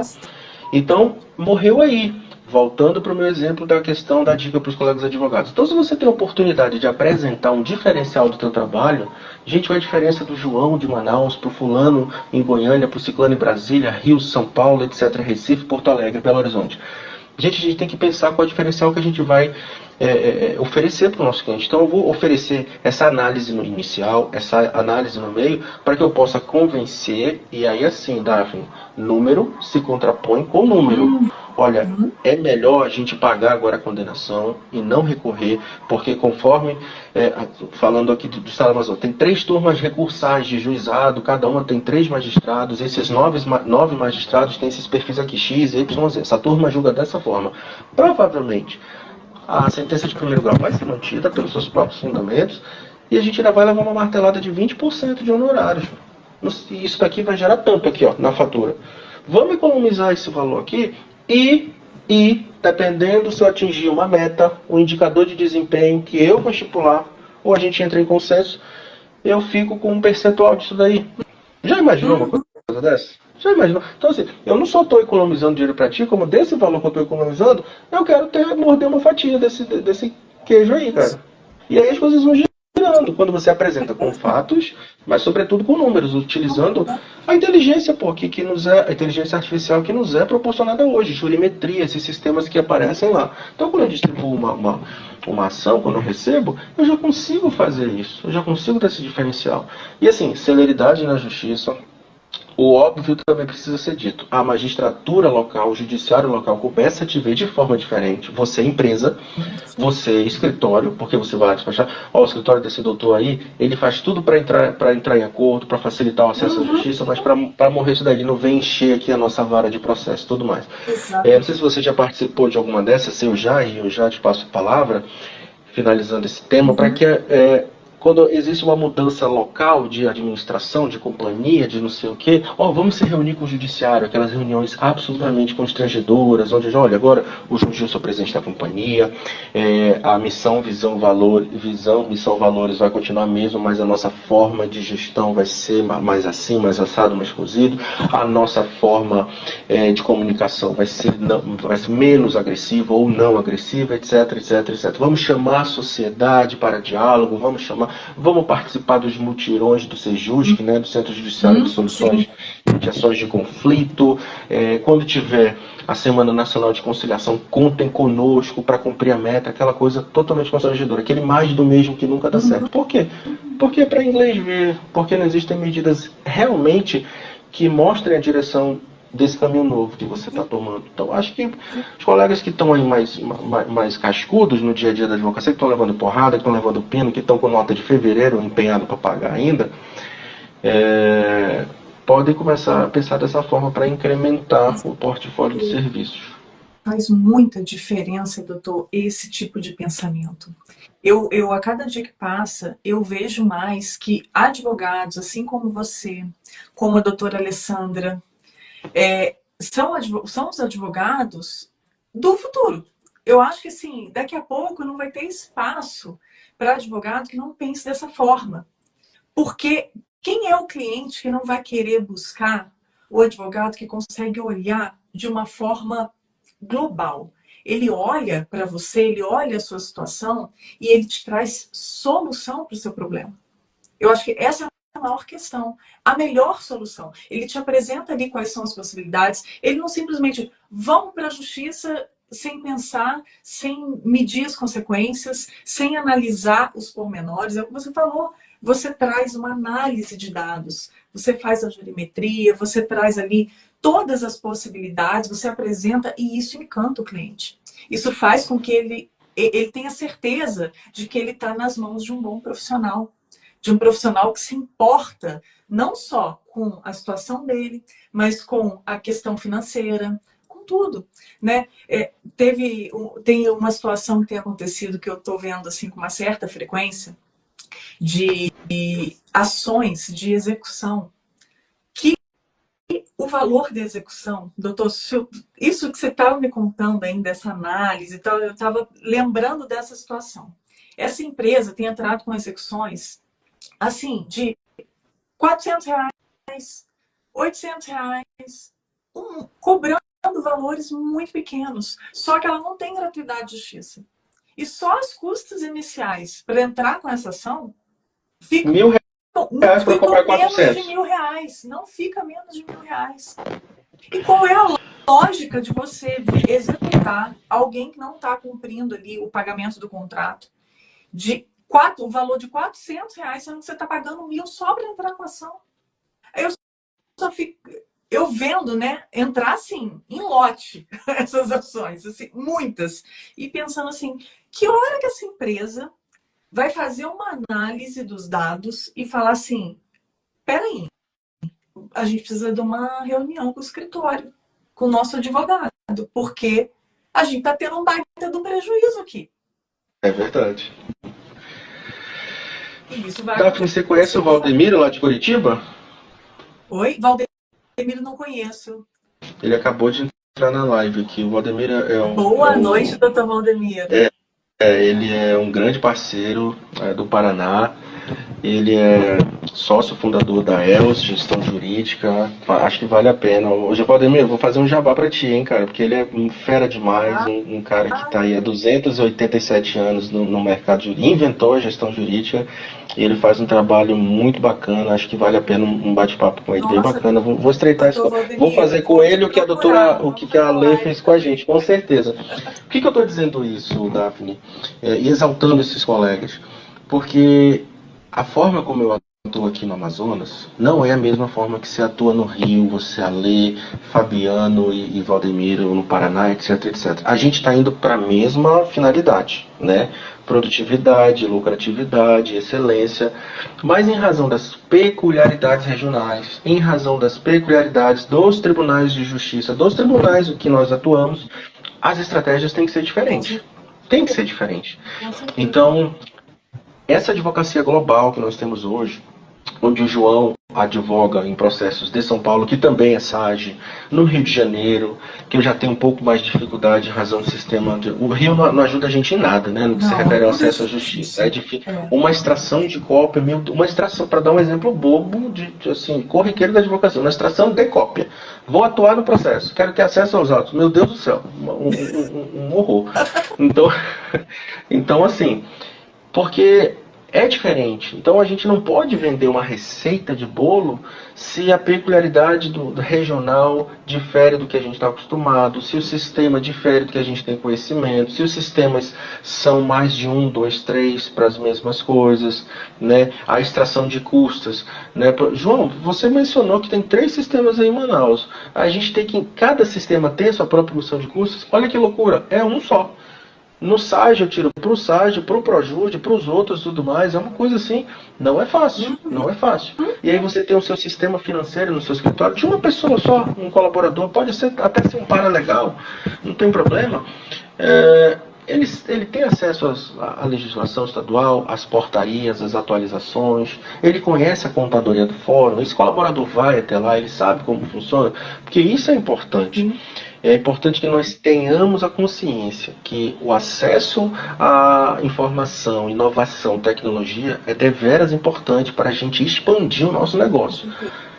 Então, morreu aí. Voltando para o meu exemplo da questão da dica para os colegas advogados. Então, se você tem a oportunidade de apresentar um diferencial do teu trabalho, gente, qual é a diferença do João de Manaus para o fulano em Goiânia, para o ciclano em Brasília, Rio, São Paulo, etc., Recife, Porto Alegre, Belo Horizonte? Gente, a gente tem que pensar qual é o diferencial que a gente vai oferecer para o nosso cliente. Então eu vou oferecer essa análise no inicial, essa análise no meio, para que eu possa convencer, e aí assim, Daphne, número se contrapõe com número. Olha, é melhor a gente pagar agora a condenação e não recorrer, porque conforme, falando aqui do Estado do Amazonas, tem 3 turmas recursais de juizado, cada uma tem 3 magistrados, esses 9 magistrados têm esses perfis aqui, X, Y, Z. Essa turma julga dessa forma. Provavelmente, a sentença de primeiro grau vai ser mantida pelos seus próprios fundamentos, e a gente ainda vai levar uma martelada de 20% de honorários. Isso daqui vai gerar tanto aqui, ó, na fatura. Vamos economizar esse valor aqui e dependendo se eu atingir uma meta, um indicador de desempenho que eu vou estipular, ou a gente entra em consenso, eu fico com um percentual disso daí. Já imaginou uma coisa dessa? Já imaginou? Então assim, eu não só estou economizando dinheiro para ti, como desse valor que eu estou economizando, eu quero morder uma fatia desse queijo aí, cara. E aí as coisas vão girando quando você apresenta com fatos, mas sobretudo com números, utilizando a inteligência, a inteligência artificial que nos é proporcionada hoje, jurimetria, esses sistemas que aparecem lá. Então quando eu distribuo uma ação, quando eu recebo, eu já consigo fazer isso, eu já consigo ter esse diferencial. E assim, celeridade na justiça. O óbvio também precisa ser dito. A magistratura local, o judiciário local começa a te ver de forma diferente. Você é empresa, você é escritório, porque você vai despachar. O escritório desse doutor aí, ele faz tudo para entrar em acordo, para facilitar o acesso à justiça, mas para morrer isso daí, ele não vem encher aqui a nossa vara de processo e tudo mais. Não sei se você já participou de alguma dessas, se eu já te passo a palavra, finalizando esse tema, para que quando existe uma mudança local de administração, de companhia, de não sei o quê, vamos se reunir com o judiciário, aquelas reuniões absolutamente constrangedoras, onde, olha, agora o João Gilson é o presidente da companhia, a missão, missão, valores vai continuar mesmo, mas a nossa forma de gestão vai ser mais assim, mais assado, mais cozido, a nossa forma de comunicação vai ser menos agressiva ou não agressiva, etc, etc, etc. Vamos chamar a sociedade para diálogo, vamos participar dos mutirões do Sejusc, né, do Centro Judiciário de Soluções de Ações de Conflito. Quando tiver a Semana Nacional de Conciliação, contem conosco para cumprir a meta, aquela coisa totalmente constrangedora, aquele mais do mesmo que nunca dá certo. Por quê? Porque é para inglês ver, porque não existem medidas realmente que mostrem a direção desse caminho novo que você está tomando. Então, acho que os colegas que estão aí mais cascudos no dia a dia da advocacia, que estão levando porrada, que estão levando pino, que estão com nota de fevereiro empenhado para pagar ainda, podem começar a pensar dessa forma para incrementar o portfólio de serviços. Faz muita diferença, doutor, esse tipo de pensamento. A cada dia que passa, eu vejo mais que advogados, assim como você, como a doutora Alessandra, são os advogados do futuro. Eu acho que, assim, daqui a pouco não vai ter espaço para advogado que não pense dessa forma. Porque quem é o cliente que não vai querer buscar o advogado que consegue olhar de uma forma global? Ele olha para você, ele olha a sua situação e ele te traz solução para o seu problema. Eu acho que essa é a maior questão, a melhor solução. Ele te apresenta ali quais são as possibilidades, ele não simplesmente vão para a justiça sem pensar, sem medir as consequências, sem analisar os pormenores. É o que você falou, você traz uma análise de dados, você faz a jurimetria, você traz ali todas as possibilidades, você apresenta e isso encanta o cliente. Isso faz com que ele tenha certeza de que ele está nas mãos de um bom profissional, de um profissional que se importa não só com a situação dele, mas com a questão financeira, com tudo, né? Tem uma situação que tem acontecido que eu estou vendo assim com uma certa frequência de ações de execução que o valor da execução, doutor, isso que você estava me contando ainda, essa análise, então, eu estava lembrando dessa situação. Essa empresa tem entrado com execuções assim, de R$ 400, R$ 800, cobrando valores muito pequenos. Só que ela não tem gratuidade de justiça. E só as custas iniciais para entrar com essa ação ficam R$ 1.000 para comprar 400. menos de R$ 1.000. Não fica menos de R$ 1.000. E qual é a lógica de você executar alguém que não está cumprindo ali o pagamento do contrato o valor de R$ 400, sendo que você está pagando 1.000 só para entrar com a ação? Aí eu vendo, né, entrar assim, em lote, essas ações, assim, muitas, e pensando assim, que hora que essa empresa vai fazer uma análise dos dados e falar assim, peraí, a gente precisa de uma reunião com o escritório, com o nosso advogado, porque a gente está tendo um baita do prejuízo aqui. É verdade. Isso vai Daphne, você conhece o Valdemiro lá de Curitiba? Oi? Valdemiro não conheço. Ele acabou de entrar na live aqui. O Valdemiro Boa noite, doutor Valdemiro. Ele é um grande parceiro do Paraná. Ele é sócio fundador da ELS, Gestão Jurídica. Acho que vale a pena. Hoje, Valdemiro, vou fazer um jabá pra ti, hein, cara? Porque ele é um fera demais, um cara que tá aí há 287 anos no mercado jurídico, inventou a gestão jurídica. E ele faz um trabalho muito bacana. Acho que vale a pena um bate-papo com ele. Nossa, bem bacana. Vou estreitar isso. Vou fazer com ele o que a Lê fez com a gente, com certeza. Por que eu estou dizendo isso, Daphne? E exaltando esses colegas? Porque a forma como eu atuo aqui no Amazonas não é a mesma forma que você atua no Rio, você, Alê, Fabiano e Valdemiro no Paraná, etc, etc. A gente está indo para a mesma finalidade, né? Produtividade, lucratividade, excelência, mas em razão das peculiaridades regionais, em razão das peculiaridades dos tribunais de justiça, dos tribunais que nós atuamos, as estratégias têm que ser diferentes. Tem que ser diferente. Então, essa advocacia global que nós temos hoje, onde o João advoga em processos de São Paulo, que também é SAGE, no Rio de Janeiro, que eu já tenho um pouco mais de dificuldade em razão do sistema. O Rio não ajuda a gente em nada, né? No que se refere ao acesso à justiça. É difícil. Uma extração de cópia, uma extração, para dar um exemplo bobo, assim, corriqueiro da advocacia, uma extração de cópia. Vou atuar no processo, quero ter acesso aos autos. Meu Deus do céu, um horror. Então, assim, porque é diferente. Então a gente não pode vender uma receita de bolo se a peculiaridade do regional difere do que a gente está acostumado, se o sistema difere do que a gente tem conhecimento, se os sistemas são mais de 1, 2, 3 para as mesmas coisas, né? A extração de custas, né? João, você mencionou que tem 3 sistemas aí em Manaus. A gente tem que, cada sistema tem a sua própria emissão de custos. Olha que loucura, é um só. No SAG eu tiro para o SAG, para o Projude, para os outros e tudo mais. É uma coisa assim, não é fácil, não é fácil. E aí você tem o seu sistema financeiro no seu escritório de uma pessoa só, um colaborador, pode ser até ser um paralegal, não tem problema. Ele tem acesso à legislação estadual, às portarias, às atualizações, ele conhece a contadoria do fórum, esse colaborador vai até lá, ele sabe como funciona, porque isso é importante. É importante que nós tenhamos a consciência que o acesso à informação, inovação, tecnologia é deveras importante para a gente expandir o nosso negócio.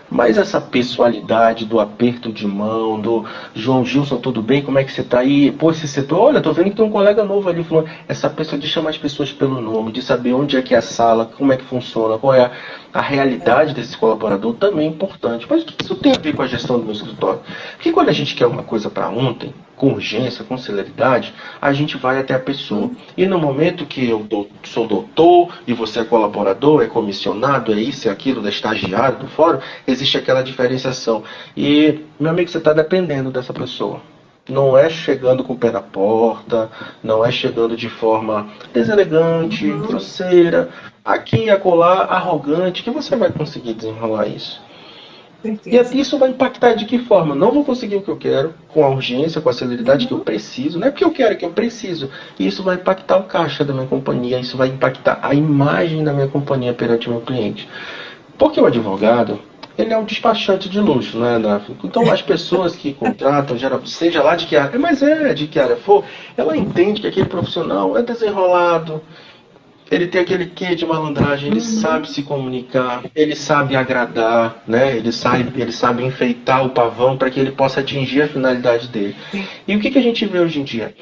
Mas essa pessoalidade do aperto de mão, do João Gilson, tudo bem? Como é que você está aí? Pô, esse setor, olha, tô vendo que tem um colega novo ali falando. Essa pessoa de chamar as pessoas pelo nome, de saber onde é que é a sala, como é que funciona, qual é a realidade desse colaborador também é importante. Mas o que isso tem a ver com a gestão do meu escritório? Porque quando a gente quer uma coisa para ontem, com urgência, com celeridade, a gente vai até a pessoa. E no momento que eu sou doutor e você é colaborador, é comissionado, é isso, é aquilo, é estagiário do fórum, existe aquela diferenciação. E, meu amigo, você está dependendo dessa pessoa. Não é chegando com o pé na porta, não é chegando de forma deselegante, grosseira, aqui e acolá, arrogante, que você vai conseguir desenrolar isso. E isso vai impactar de que forma? Não vou conseguir o que eu quero, com a urgência, com a celeridade que eu preciso. Não é porque eu quero, é que eu preciso. E isso vai impactar o caixa da minha companhia, isso vai impactar a imagem da minha companhia perante o meu cliente. Porque o advogado, ele é um despachante de luxo, né, Daphne? Então as pessoas que contratam, seja lá de que área, mas de que área for, ela entende que aquele profissional é desenrolado, ele tem aquele quê de malandragem, ele sabe se comunicar, ele sabe agradar, né? Ele sabe enfeitar o pavão para que ele possa atingir a finalidade dele. E o que a gente vê hoje em dia?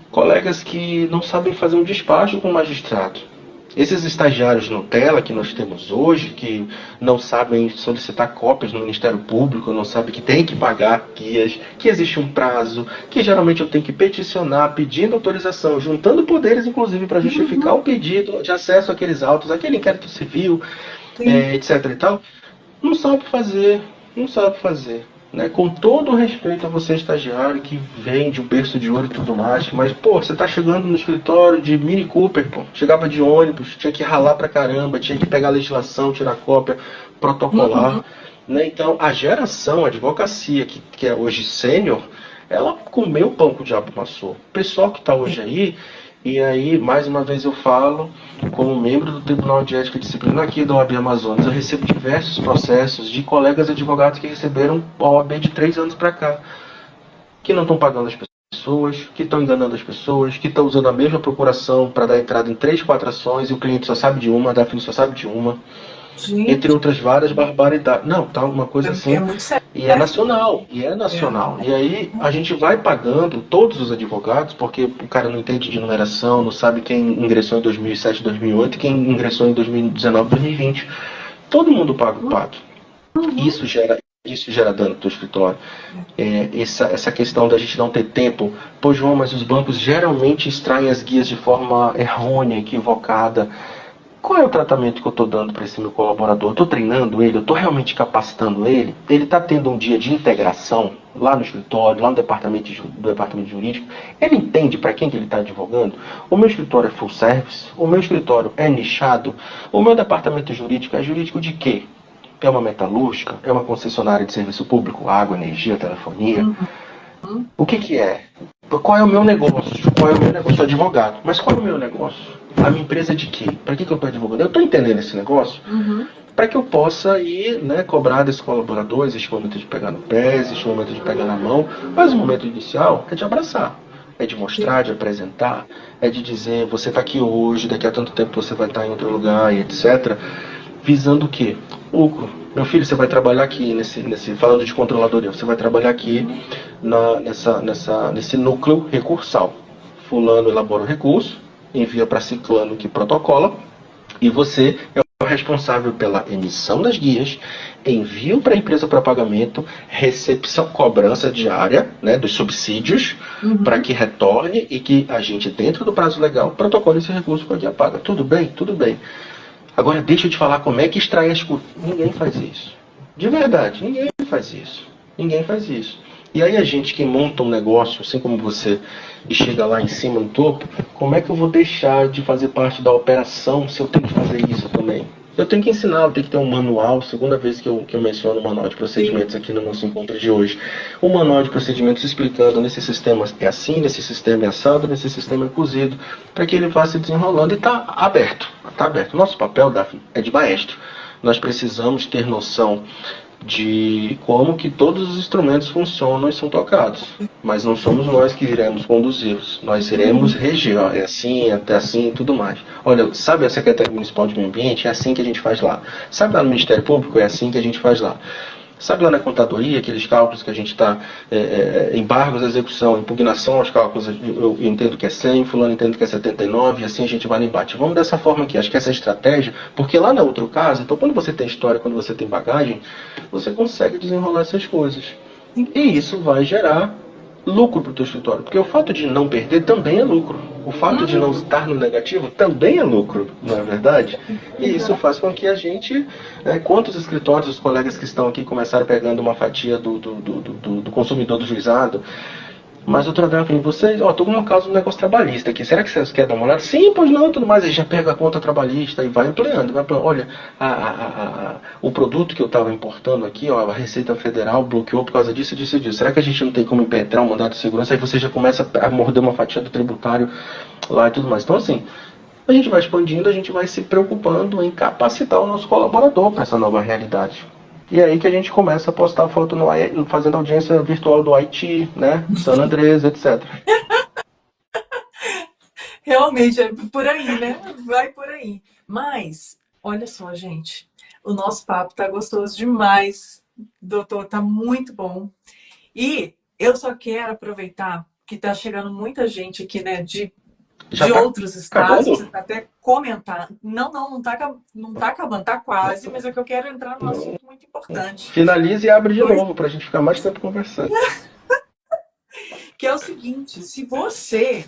Colegas que não sabem fazer um despacho com o magistrado. Esses estagiários Nutella que nós temos hoje, que não sabem solicitar cópias no Ministério Público, não sabem que tem que pagar guias, que existe um prazo, que geralmente eu tenho que peticionar, pedindo autorização, juntando poderes, inclusive, para justificar o pedido de acesso àqueles autos, aquele inquérito civil, etc. e tal, não sabe fazer, não sabe fazer. Né, com todo o respeito a você, estagiário, que vem de um berço de ouro e tudo mais, mas, pô, você tá chegando no escritório de Mini Cooper, pô, chegava de ônibus, tinha que ralar pra caramba, tinha que pegar a legislação, tirar cópia, protocolar, né, então a geração, a advocacia, que é hoje sênior, ela comeu o pão que o diabo amassou. O pessoal que tá hoje aí, e aí, mais uma vez eu falo, como membro do Tribunal de Ética e Disciplina aqui da OAB Amazonas, eu recebo diversos processos de colegas advogados que receberam a OAB de 3 anos para cá, que não estão pagando as pessoas, que estão enganando as pessoas, que estão usando a mesma procuração para dar entrada em 3, 4 ações e o cliente só sabe de uma, a Daphne só sabe de uma. Gente, Entre outras várias barbaridades. Não, tá uma coisa assim. muito sério. E é nacional, e é nacional. E aí a gente vai pagando todos os advogados, porque o cara não entende de numeração, não sabe quem ingressou em 2007, 2008 e quem ingressou em 2019, 2020. Todo mundo paga o pato. Isso gera dano para o escritório. Essa questão da gente não ter tempo. Pô, João, mas os bancos geralmente extraem as guias de forma errônea, equivocada. Qual é o tratamento que eu estou dando para esse meu colaborador? Eu estou treinando ele? Eu estou realmente capacitando ele? Ele está tendo um dia de integração lá no escritório, lá no departamento jurídico? Ele entende para quem que ele está advogando? O meu escritório é full service? O meu escritório é nichado? O meu departamento jurídico é jurídico de quê? É uma metalúrgica? É uma concessionária de serviço público? Água, energia, telefonia? O que é? Qual é o meu negócio? Qual é o meu negócio? Eu sou advogado. Mas qual é o meu negócio? A minha empresa é de quê? Para que eu estou advogando? Eu estou entendendo esse negócio? Para que eu possa ir, né, cobrar desse colaborador. Existe o momento de pegar no pé, existe o momento de pegar na mão. Mas o momento inicial é de abraçar. É de mostrar, de apresentar. É de dizer, você está aqui hoje, daqui a tanto tempo você vai estar em outro lugar, e etc. Visando o quê? Lucro. Meu filho, você vai trabalhar aqui, falando de controladoria, você vai trabalhar aqui nesse núcleo recursal. Fulano elabora o recurso, envia para Ciclano que protocola, E você é o responsável pela emissão das guias, envio para a empresa para pagamento, recepção, cobrança diária, né, dos subsídios, para Uhum. que retorne e que a gente, dentro do prazo legal, protocole esse recurso com a guia paga. Tudo bem? Tudo bem. Agora deixa eu te falar como é que extrai as custas. Ninguém faz isso. De verdade, ninguém faz isso. Ninguém faz isso. E aí a gente que monta um negócio, assim como você, e chega lá em cima no topo, como é que eu vou deixar de fazer parte da operação se eu tenho que fazer isso também? Eu tenho que ensinar, eu tenho que ter um manual, segunda vez que eu menciono o manual de procedimentos Sim. aqui no nosso encontro de hoje. Um manual de procedimentos explicando nesse sistema é assim, nesse sistema é assado, nesse sistema é cozido, para que ele vá se desenrolando e está aberto. Está aberto. Nosso papel, Daphne, é de maestro. Nós precisamos ter noção de como que todos os instrumentos funcionam e são tocados. Mas não somos nós que iremos conduzi-los. Nós iremos Uhum. reger, ó, é assim, até assim e tudo mais. Olha, sabe a Secretaria Municipal de Meio Ambiente? É assim que a gente faz lá. Sabe lá no Ministério Público? É assim que a gente faz lá. Sabe lá na contadoria, aqueles cálculos que a gente está, embargos à execução, impugnação aos cálculos, eu entendo que é 100, fulano entendo que é 79, e assim a gente vai no embate. Vamos dessa forma aqui, acho que essa é a estratégia, porque lá no outro caso, então quando você tem história, quando você tem bagagem, você consegue desenrolar essas coisas. Sim. E isso vai gerar lucro para o teu escritório, porque o fato de não perder também é lucro. O fato de não Uhum. estar no negativo também é lucro, não é verdade? E isso Exato. faz com que a gente, quantos escritórios, os colegas que estão aqui começaram pegando uma fatia do consumidor do juizado, mas, doutora Daphne, vocês, ó, tô com um caso do negócio trabalhista aqui. Será que vocês querem dar uma olhada? Sim, pois não, tudo mais. Aí já pega a conta trabalhista e vai ampliando. Vai ampliando. Olha, o produto que eu estava importando aqui, ó, a Receita Federal bloqueou por causa disso, disso e disso. Será que a gente não tem como impetrar um mandado de segurança? Aí você já começa a morder uma fatia do tributário lá e tudo mais. Então, assim, a gente vai expandindo, a gente vai se preocupando em capacitar o nosso colaborador para essa nova realidade. E é aí que a gente começa a postar foto no fazendo audiência virtual do Haiti, né? San Andrés, etc. Realmente, é por aí, né? Vai por aí. Mas, olha só, gente, o nosso papo tá gostoso demais, doutor, tá muito bom. E eu só quero aproveitar que tá chegando muita gente aqui, né, Já de tá outros estados, acabando? precisa até comentar. Não tá acabando, tá quase, mas é que eu quero entrar num Não. assunto muito importante. Finalize e abre de Pois, novo pra gente ficar mais tempo conversando. que é o seguinte, se você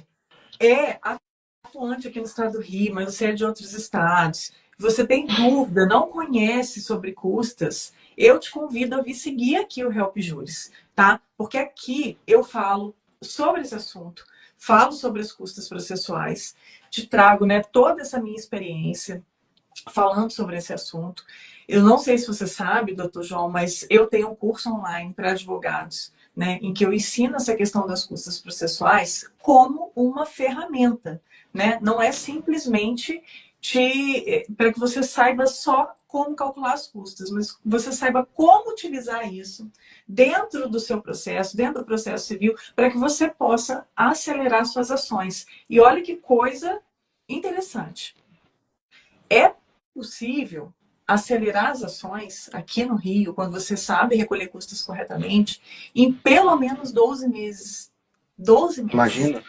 é atuante aqui no estado do Rio, mas você é de outros estados, você tem dúvida, não conhece sobre custas, eu te convido a vir seguir aqui o Help Juris, tá? Porque aqui eu falo sobre esse assunto, falo sobre as custas processuais, te trago, né, toda essa minha experiência falando sobre esse assunto. Eu não sei se você sabe, doutor João, mas eu tenho um curso online para advogados, né, em que eu ensino essa questão das custas processuais como uma ferramenta, né? Não é simplesmente para que você saiba só como calcular as custas, mas você saiba como utilizar isso dentro do seu processo, dentro do processo civil, para que você possa acelerar suas ações. E olha que coisa interessante. É possível acelerar as ações aqui no Rio, quando você sabe recolher custos corretamente, em pelo menos 12 meses. 12 meses. Imagina.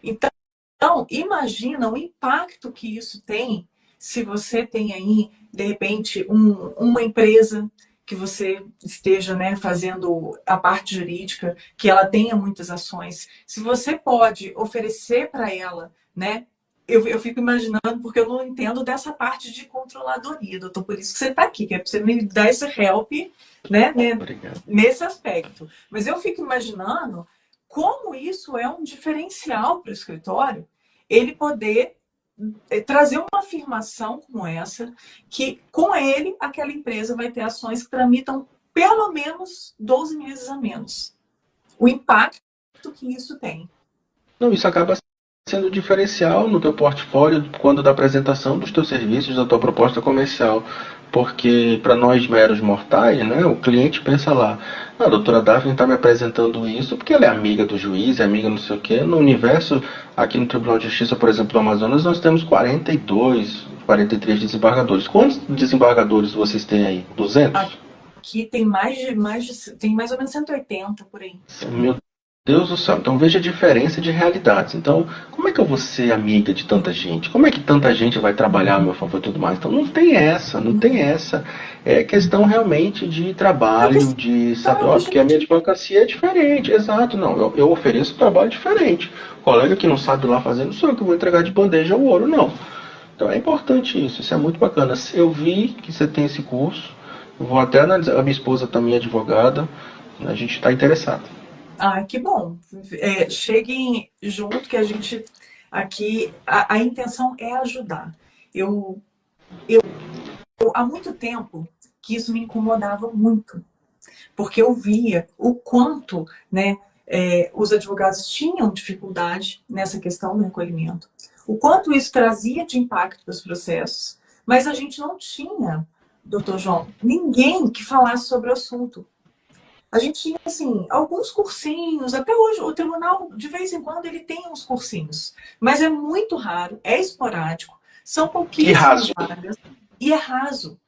Então, imagina o impacto que isso tem se você tem aí, de repente, uma empresa que você esteja, né, fazendo a parte jurídica, que ela tenha muitas ações. Se você pode oferecer para ela, né, eu fico imaginando, porque eu não entendo dessa parte de controladoria, doutor, por isso que você está aqui, que é para você me dar esse help, né, Obrigado. nesse aspecto. Mas eu fico imaginando como isso é um diferencial para o escritório, ele poder trazer uma afirmação como essa, que com ele, aquela empresa vai ter ações que tramitam pelo menos 12 meses a menos. O impacto que isso tem. Não, isso acaba sendo diferencial no teu portfólio quando da apresentação dos teus serviços, da tua proposta comercial. Porque para nós meros mortais, né, o cliente pensa lá, a doutora Daphne está me apresentando isso porque ela é amiga do juiz, é amiga não sei o quê. No universo, aqui no Tribunal de Justiça, por exemplo, do Amazonas, nós temos 42, 43 desembargadores. Quantos desembargadores vocês têm aí? 200? Aqui tem tem mais ou menos 180 por aí. Meu Deus do céu, então veja a diferença de realidades. Então, como é que eu vou ser amiga de tanta gente? Como é que tanta gente vai trabalhar a meu favor e tudo mais? Então não tem essa, não tem essa. É questão realmente de É trabalho, questão de é saber, ó, porque a minha objetivo. advocacia é diferente, exato, não. Eu ofereço um trabalho diferente. O colega que não sabe lá fazer, não sou eu que vou entregar de bandeja o ouro, não. Então é importante isso é muito bacana. Eu vi que você tem esse curso, eu vou até analisar, a minha esposa também é advogada, a gente está interessado. Ah, que bom. Cheguem junto que a gente aqui a intenção é ajudar. Eu, há muito tempo que isso me incomodava muito, porque eu via o quanto, né, os advogados tinham dificuldade nessa questão do recolhimento, o quanto isso trazia de impacto para os processos, mas a gente não tinha, doutor João, ninguém que falasse sobre o assunto. A gente tinha, assim, alguns cursinhos, até hoje o tribunal, de vez em quando, ele tem uns cursinhos, mas é muito raro, é esporádico, são E pouquíssimas raso. vagas e é raso.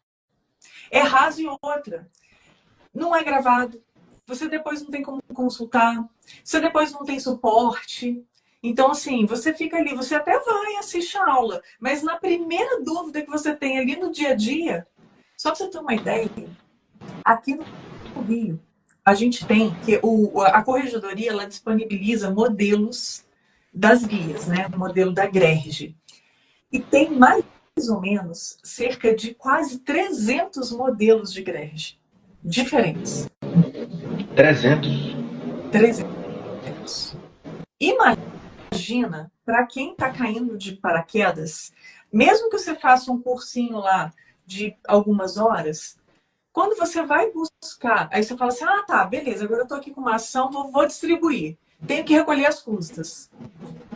É raso e outra. Não é gravado. Você depois não tem como consultar. Você depois não tem suporte. Então, assim, você fica ali, você até vai assistir a aula, mas na primeira dúvida que você tem ali no dia a dia, só para você ter uma ideia, aqui no Rio, a gente tem que a corregedoria ela disponibiliza modelos das guias, né? O modelo da GRERG. E tem mais ou menos cerca de quase 300 modelos de GRERG diferentes. 300. 300. Imagina, para quem está caindo de paraquedas, mesmo que você faça um cursinho lá de algumas horas, quando você vai buscar, aí você fala assim: ah, tá, beleza, agora eu estou aqui com uma ação, vou distribuir. Tenho que recolher as custas.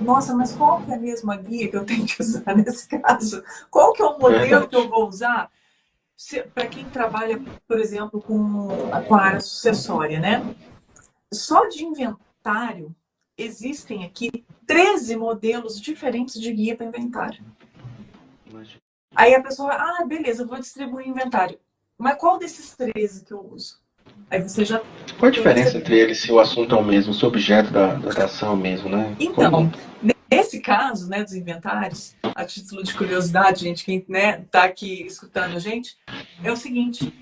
Nossa, mas qual que é a mesma guia que eu tenho que usar nesse caso? Qual que é o modelo que eu Verdade. vou usar? Para quem trabalha, por exemplo, com a área sucessória, né? Só de inventário, existem aqui 13 modelos diferentes de guia para inventário. Aí a pessoa, ah, beleza, eu vou distribuir inventário. Mas qual desses 13 que eu uso? Aí você já Qual a tem que diferença ser. entre eles se o assunto é o mesmo, se o objeto da ação é o mesmo, né? Então, nesse caso, né, dos inventários, a título de curiosidade, gente, quem, né, tá aqui escutando a gente, é o seguinte: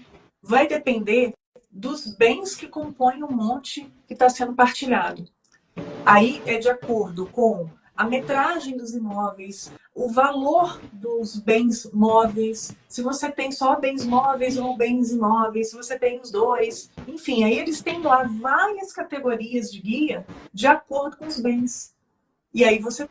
vai depender dos bens que compõem o monte que está sendo partilhado. Aí é de acordo com a metragem dos imóveis, o valor dos bens móveis, se você tem só bens móveis ou bens imóveis, se você tem os dois. Enfim, aí eles têm lá várias categorias de guia de acordo com os bens. E aí você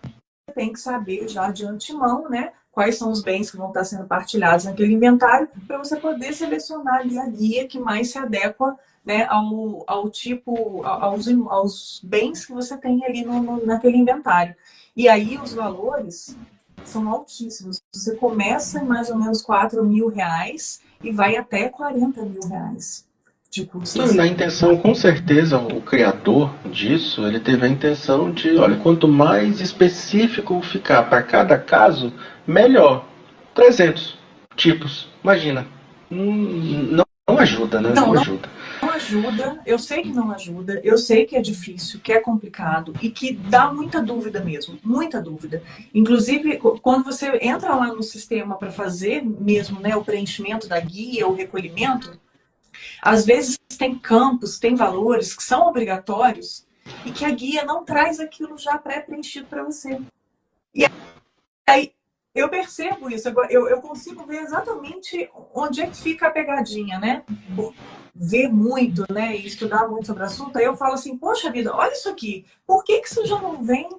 tem que saber já de antemão, né, quais são os bens que vão estar sendo partilhados naquele inventário, para você poder selecionar ali a guia que mais se adequa, né, ao tipo, aos bens que você tem ali naquele inventário. E aí os valores são altíssimos. Você começa em mais ou menos R$ 4.000 e vai até R$ 40.000 de Não, custas. na intenção, com certeza, o criador disso, ele teve a intenção de, olha, quanto mais específico ficar para cada caso, melhor. 300 tipos, imagina. Não ajuda, né? Não, Não não ajuda. não ajuda, eu sei que não ajuda, eu sei que é difícil, que é complicado e que dá muita dúvida mesmo, muita dúvida. Inclusive, quando você entra lá no sistema para fazer mesmo, né, o preenchimento da guia, o recolhimento, às vezes tem campos, tem valores que são obrigatórios e que a guia não traz aquilo já pré-preenchido para você. E aí eu percebo isso, eu consigo ver exatamente onde é que fica a pegadinha, né? Por ver muito, né, e estudar muito sobre o assunto, aí eu falo assim: poxa vida, olha isso aqui, por que isso já não vem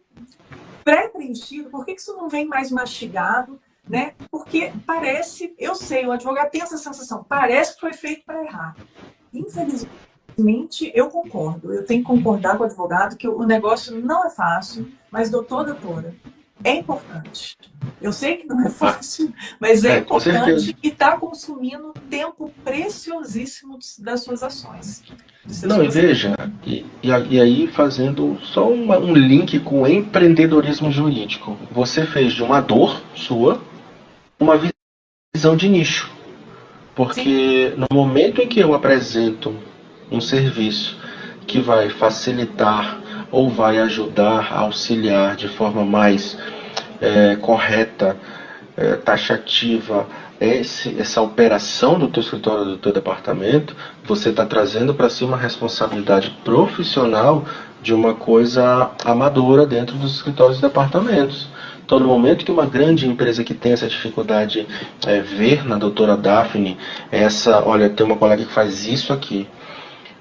pré-preenchido? Por que isso não vem mais mastigado? Né? Porque parece, eu sei, o advogado tem essa sensação, parece que foi feito para errar. Infelizmente, eu concordo, eu tenho que concordar com o advogado que o negócio não é fácil, mas doutora, é importante. Eu sei que não é Ah, fácil, mas é com certeza. importante e está consumindo tempo preciosíssimo das suas ações, dos seus Não, e processos. veja, e aí fazendo só um link com o empreendedorismo jurídico. Você fez de uma dor sua uma visão de nicho. Sim, Porque no momento em que eu apresento um serviço que vai facilitar ou vai ajudar a auxiliar de forma mais correta, taxativa, essa operação do teu escritório, do teu departamento, você está trazendo para si uma responsabilidade profissional de uma coisa amadora dentro dos escritórios e departamentos. Então, no momento que uma grande empresa que tem essa dificuldade ver na doutora Daphne olha, tem uma colega que faz isso aqui,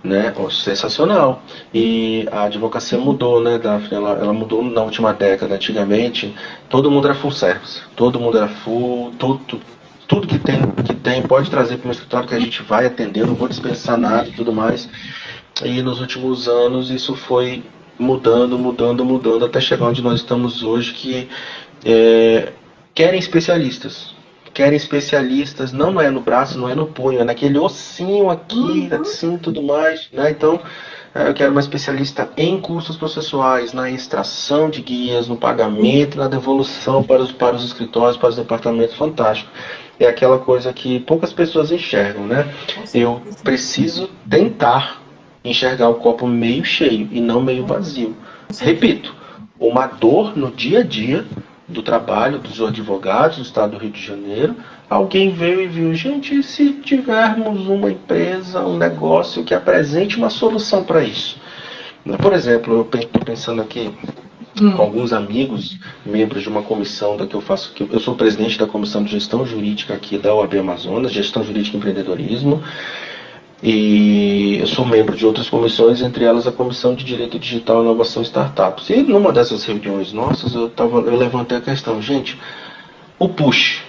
né? Sensacional. E a advocacia mudou, né, Daphne? Ela mudou na última década. Antigamente, todo mundo era full service, todo mundo era full, tudo que tem pode trazer para o escritório que a gente vai atender, não vou dispensar nada e tudo mais. E nos últimos anos isso foi mudando, até chegar onde nós estamos hoje, que querem especialistas. Querem especialistas, não é no braço, não é no punho, é naquele ossinho aqui, assim, tudo mais, né? Então, eu quero uma especialista em custos processuais, na extração de guias, no pagamento, na devolução para os escritórios, para os departamentos. Fantástico. É aquela coisa que poucas pessoas enxergam, né? Eu preciso tentar enxergar o copo meio cheio e não meio vazio. Repito, uma dor no dia a dia do trabalho dos advogados do estado do Rio de Janeiro, alguém veio e viu, gente, se tivermos uma empresa, um negócio que apresente uma solução para isso? Por exemplo, eu estou pensando aqui com alguns amigos, membros de uma comissão da que eu faço, que eu sou presidente da comissão de gestão jurídica aqui da OAB Amazonas, gestão jurídica e empreendedorismo, e eu sou membro de outras comissões, entre elas a Comissão de Direito Digital e Inovação Startups. E numa dessas reuniões nossas, eu levantei a questão, gente, o push.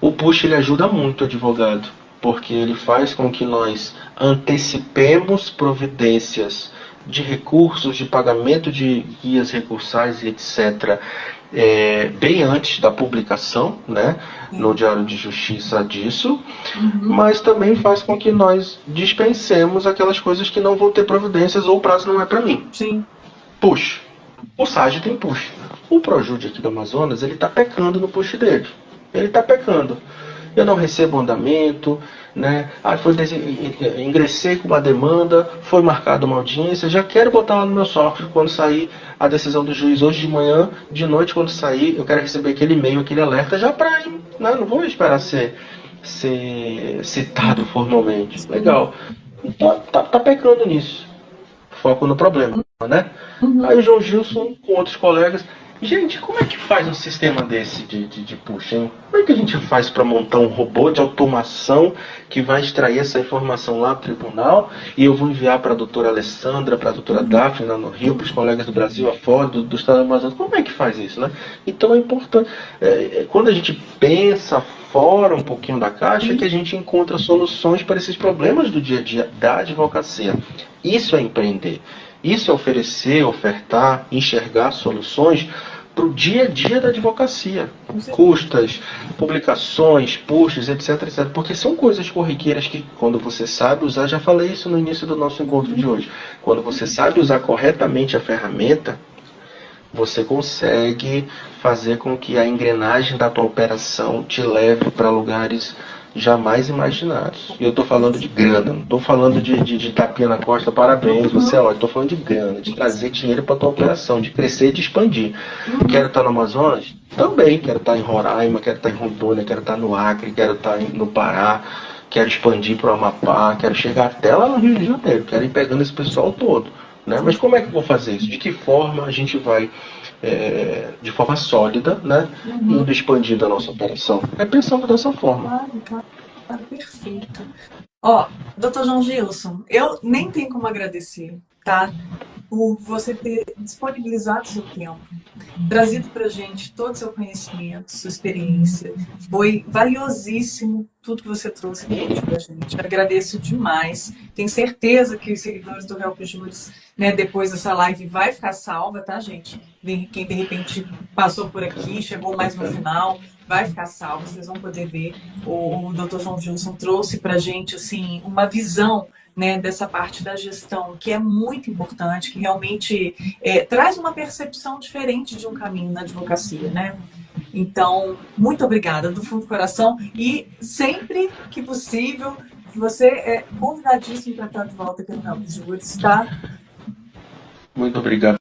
O push ele ajuda muito o advogado, porque ele faz com que nós antecipemos providências de recursos, de pagamento de guias recursais e etc., bem antes da publicação, né, no Diário de Justiça disso, mas também faz com que nós dispensemos aquelas coisas que não vão ter providências ou o prazo não é para mim. Sim. Push. O SAGE tem push. O Projude aqui do Amazonas, ele está pecando no push dele. Ele está pecando. Eu não recebo andamento, né? Ingressei com uma demanda, foi marcada uma audiência, já quero botar lá no meu software quando sair a decisão do juiz hoje de manhã, de noite quando sair, eu quero receber aquele e-mail, aquele alerta já para ir, né? Não vou esperar ser citado formalmente. Legal. Então, tá pecando nisso. Foco no problema, né? Aí o João Gilson com outros colegas, gente, como é que faz um sistema desse de push, hein? Como é que a gente faz para montar um robô de automação que vai extrair essa informação lá do tribunal e eu vou enviar para a doutora Alessandra, para a doutora Daphne lá no Rio, para os colegas do Brasil afora, do estado do Amazonas? Como é que faz isso, né? Então é importante, quando a gente pensa fora um pouquinho da caixa, é que a gente encontra soluções para esses problemas do dia a dia da advocacia. Isso é empreender. Isso é oferecer, ofertar, enxergar soluções para o dia a dia da advocacia. Custas, publicações, pushes, etc, etc. Porque são coisas corriqueiras que, quando você sabe usar, já falei isso no início do nosso encontro de hoje, quando você sabe usar corretamente a ferramenta, você consegue fazer com que a engrenagem da tua operação te leve para lugares jamais imaginados. E eu estou falando de grana, não estou falando de tapinha na costa, parabéns, você é ótimo. Estou falando de grana, de trazer dinheiro para a tua operação, de crescer e de expandir. Quero estar no Amazonas? Também. Quero estar em Roraima, quero estar em Rondônia, quero estar no Acre, quero estar no Pará, quero expandir para o Amapá, quero chegar até lá no Rio de Janeiro, quero ir pegando esse pessoal todo. Né? Mas como é que eu vou fazer isso? De que forma a gente vai, de forma sólida, né, indo expandindo a nossa operação? É pensando dessa forma. Claro, perfeito. Ó, doutor João Gilson, eu nem tenho como agradecer, tá? Por você ter disponibilizado seu tempo, trazido para a gente todo o seu conhecimento, sua experiência. Foi valiosíssimo tudo que você trouxe para a gente. Eu agradeço demais. Tenho certeza que os seguidores do Help Juris, né, depois dessa live, vai ficar salva, tá, gente? Quem de repente passou por aqui, chegou mais no final, vai ficar salvo. Vocês vão poder ver. O Dr. João Gilson trouxe para a gente assim, uma visão, né, dessa parte da gestão, que é muito importante, que realmente traz uma percepção diferente de um caminho na advocacia, né? Então, muito obrigada do fundo do coração e sempre que possível, você é convidadíssimo para estar de volta aqui no Help Juris, tá? Muito obrigado.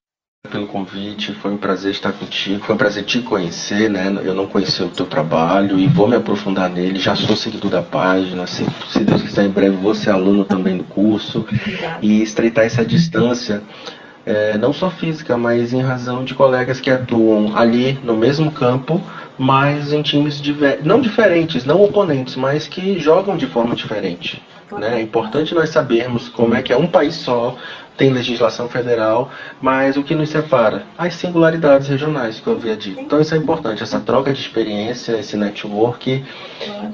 pelo convite, foi um prazer estar contigo, foi um prazer te conhecer, né? Eu não conhecia o teu trabalho e vou me aprofundar nele, já sou seguidor da página, se Deus quiser em breve vou ser aluno também do curso Obrigada. e estreitar essa distância, não só física, mas em razão de colegas que atuam ali no mesmo campo, mas em times não diferentes, não oponentes, mas que jogam de forma diferente. Né? É importante nós sabermos como é que é um país só, tem legislação federal, mas o que nos separa? As singularidades regionais que eu havia dito. Então isso é importante, essa troca de experiência, esse network.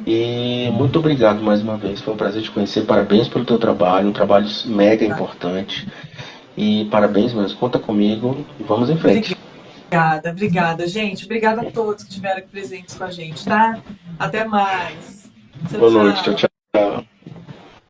E muito obrigado mais uma vez, foi um prazer te conhecer, parabéns pelo teu trabalho, um trabalho mega importante. E parabéns mesmo, conta comigo e vamos em frente. Obrigada, obrigada, gente. Obrigada a todos que estiveram aqui presentes com a gente, tá? Até mais. Tchau, Boa noite, tchau, tchau. tchau.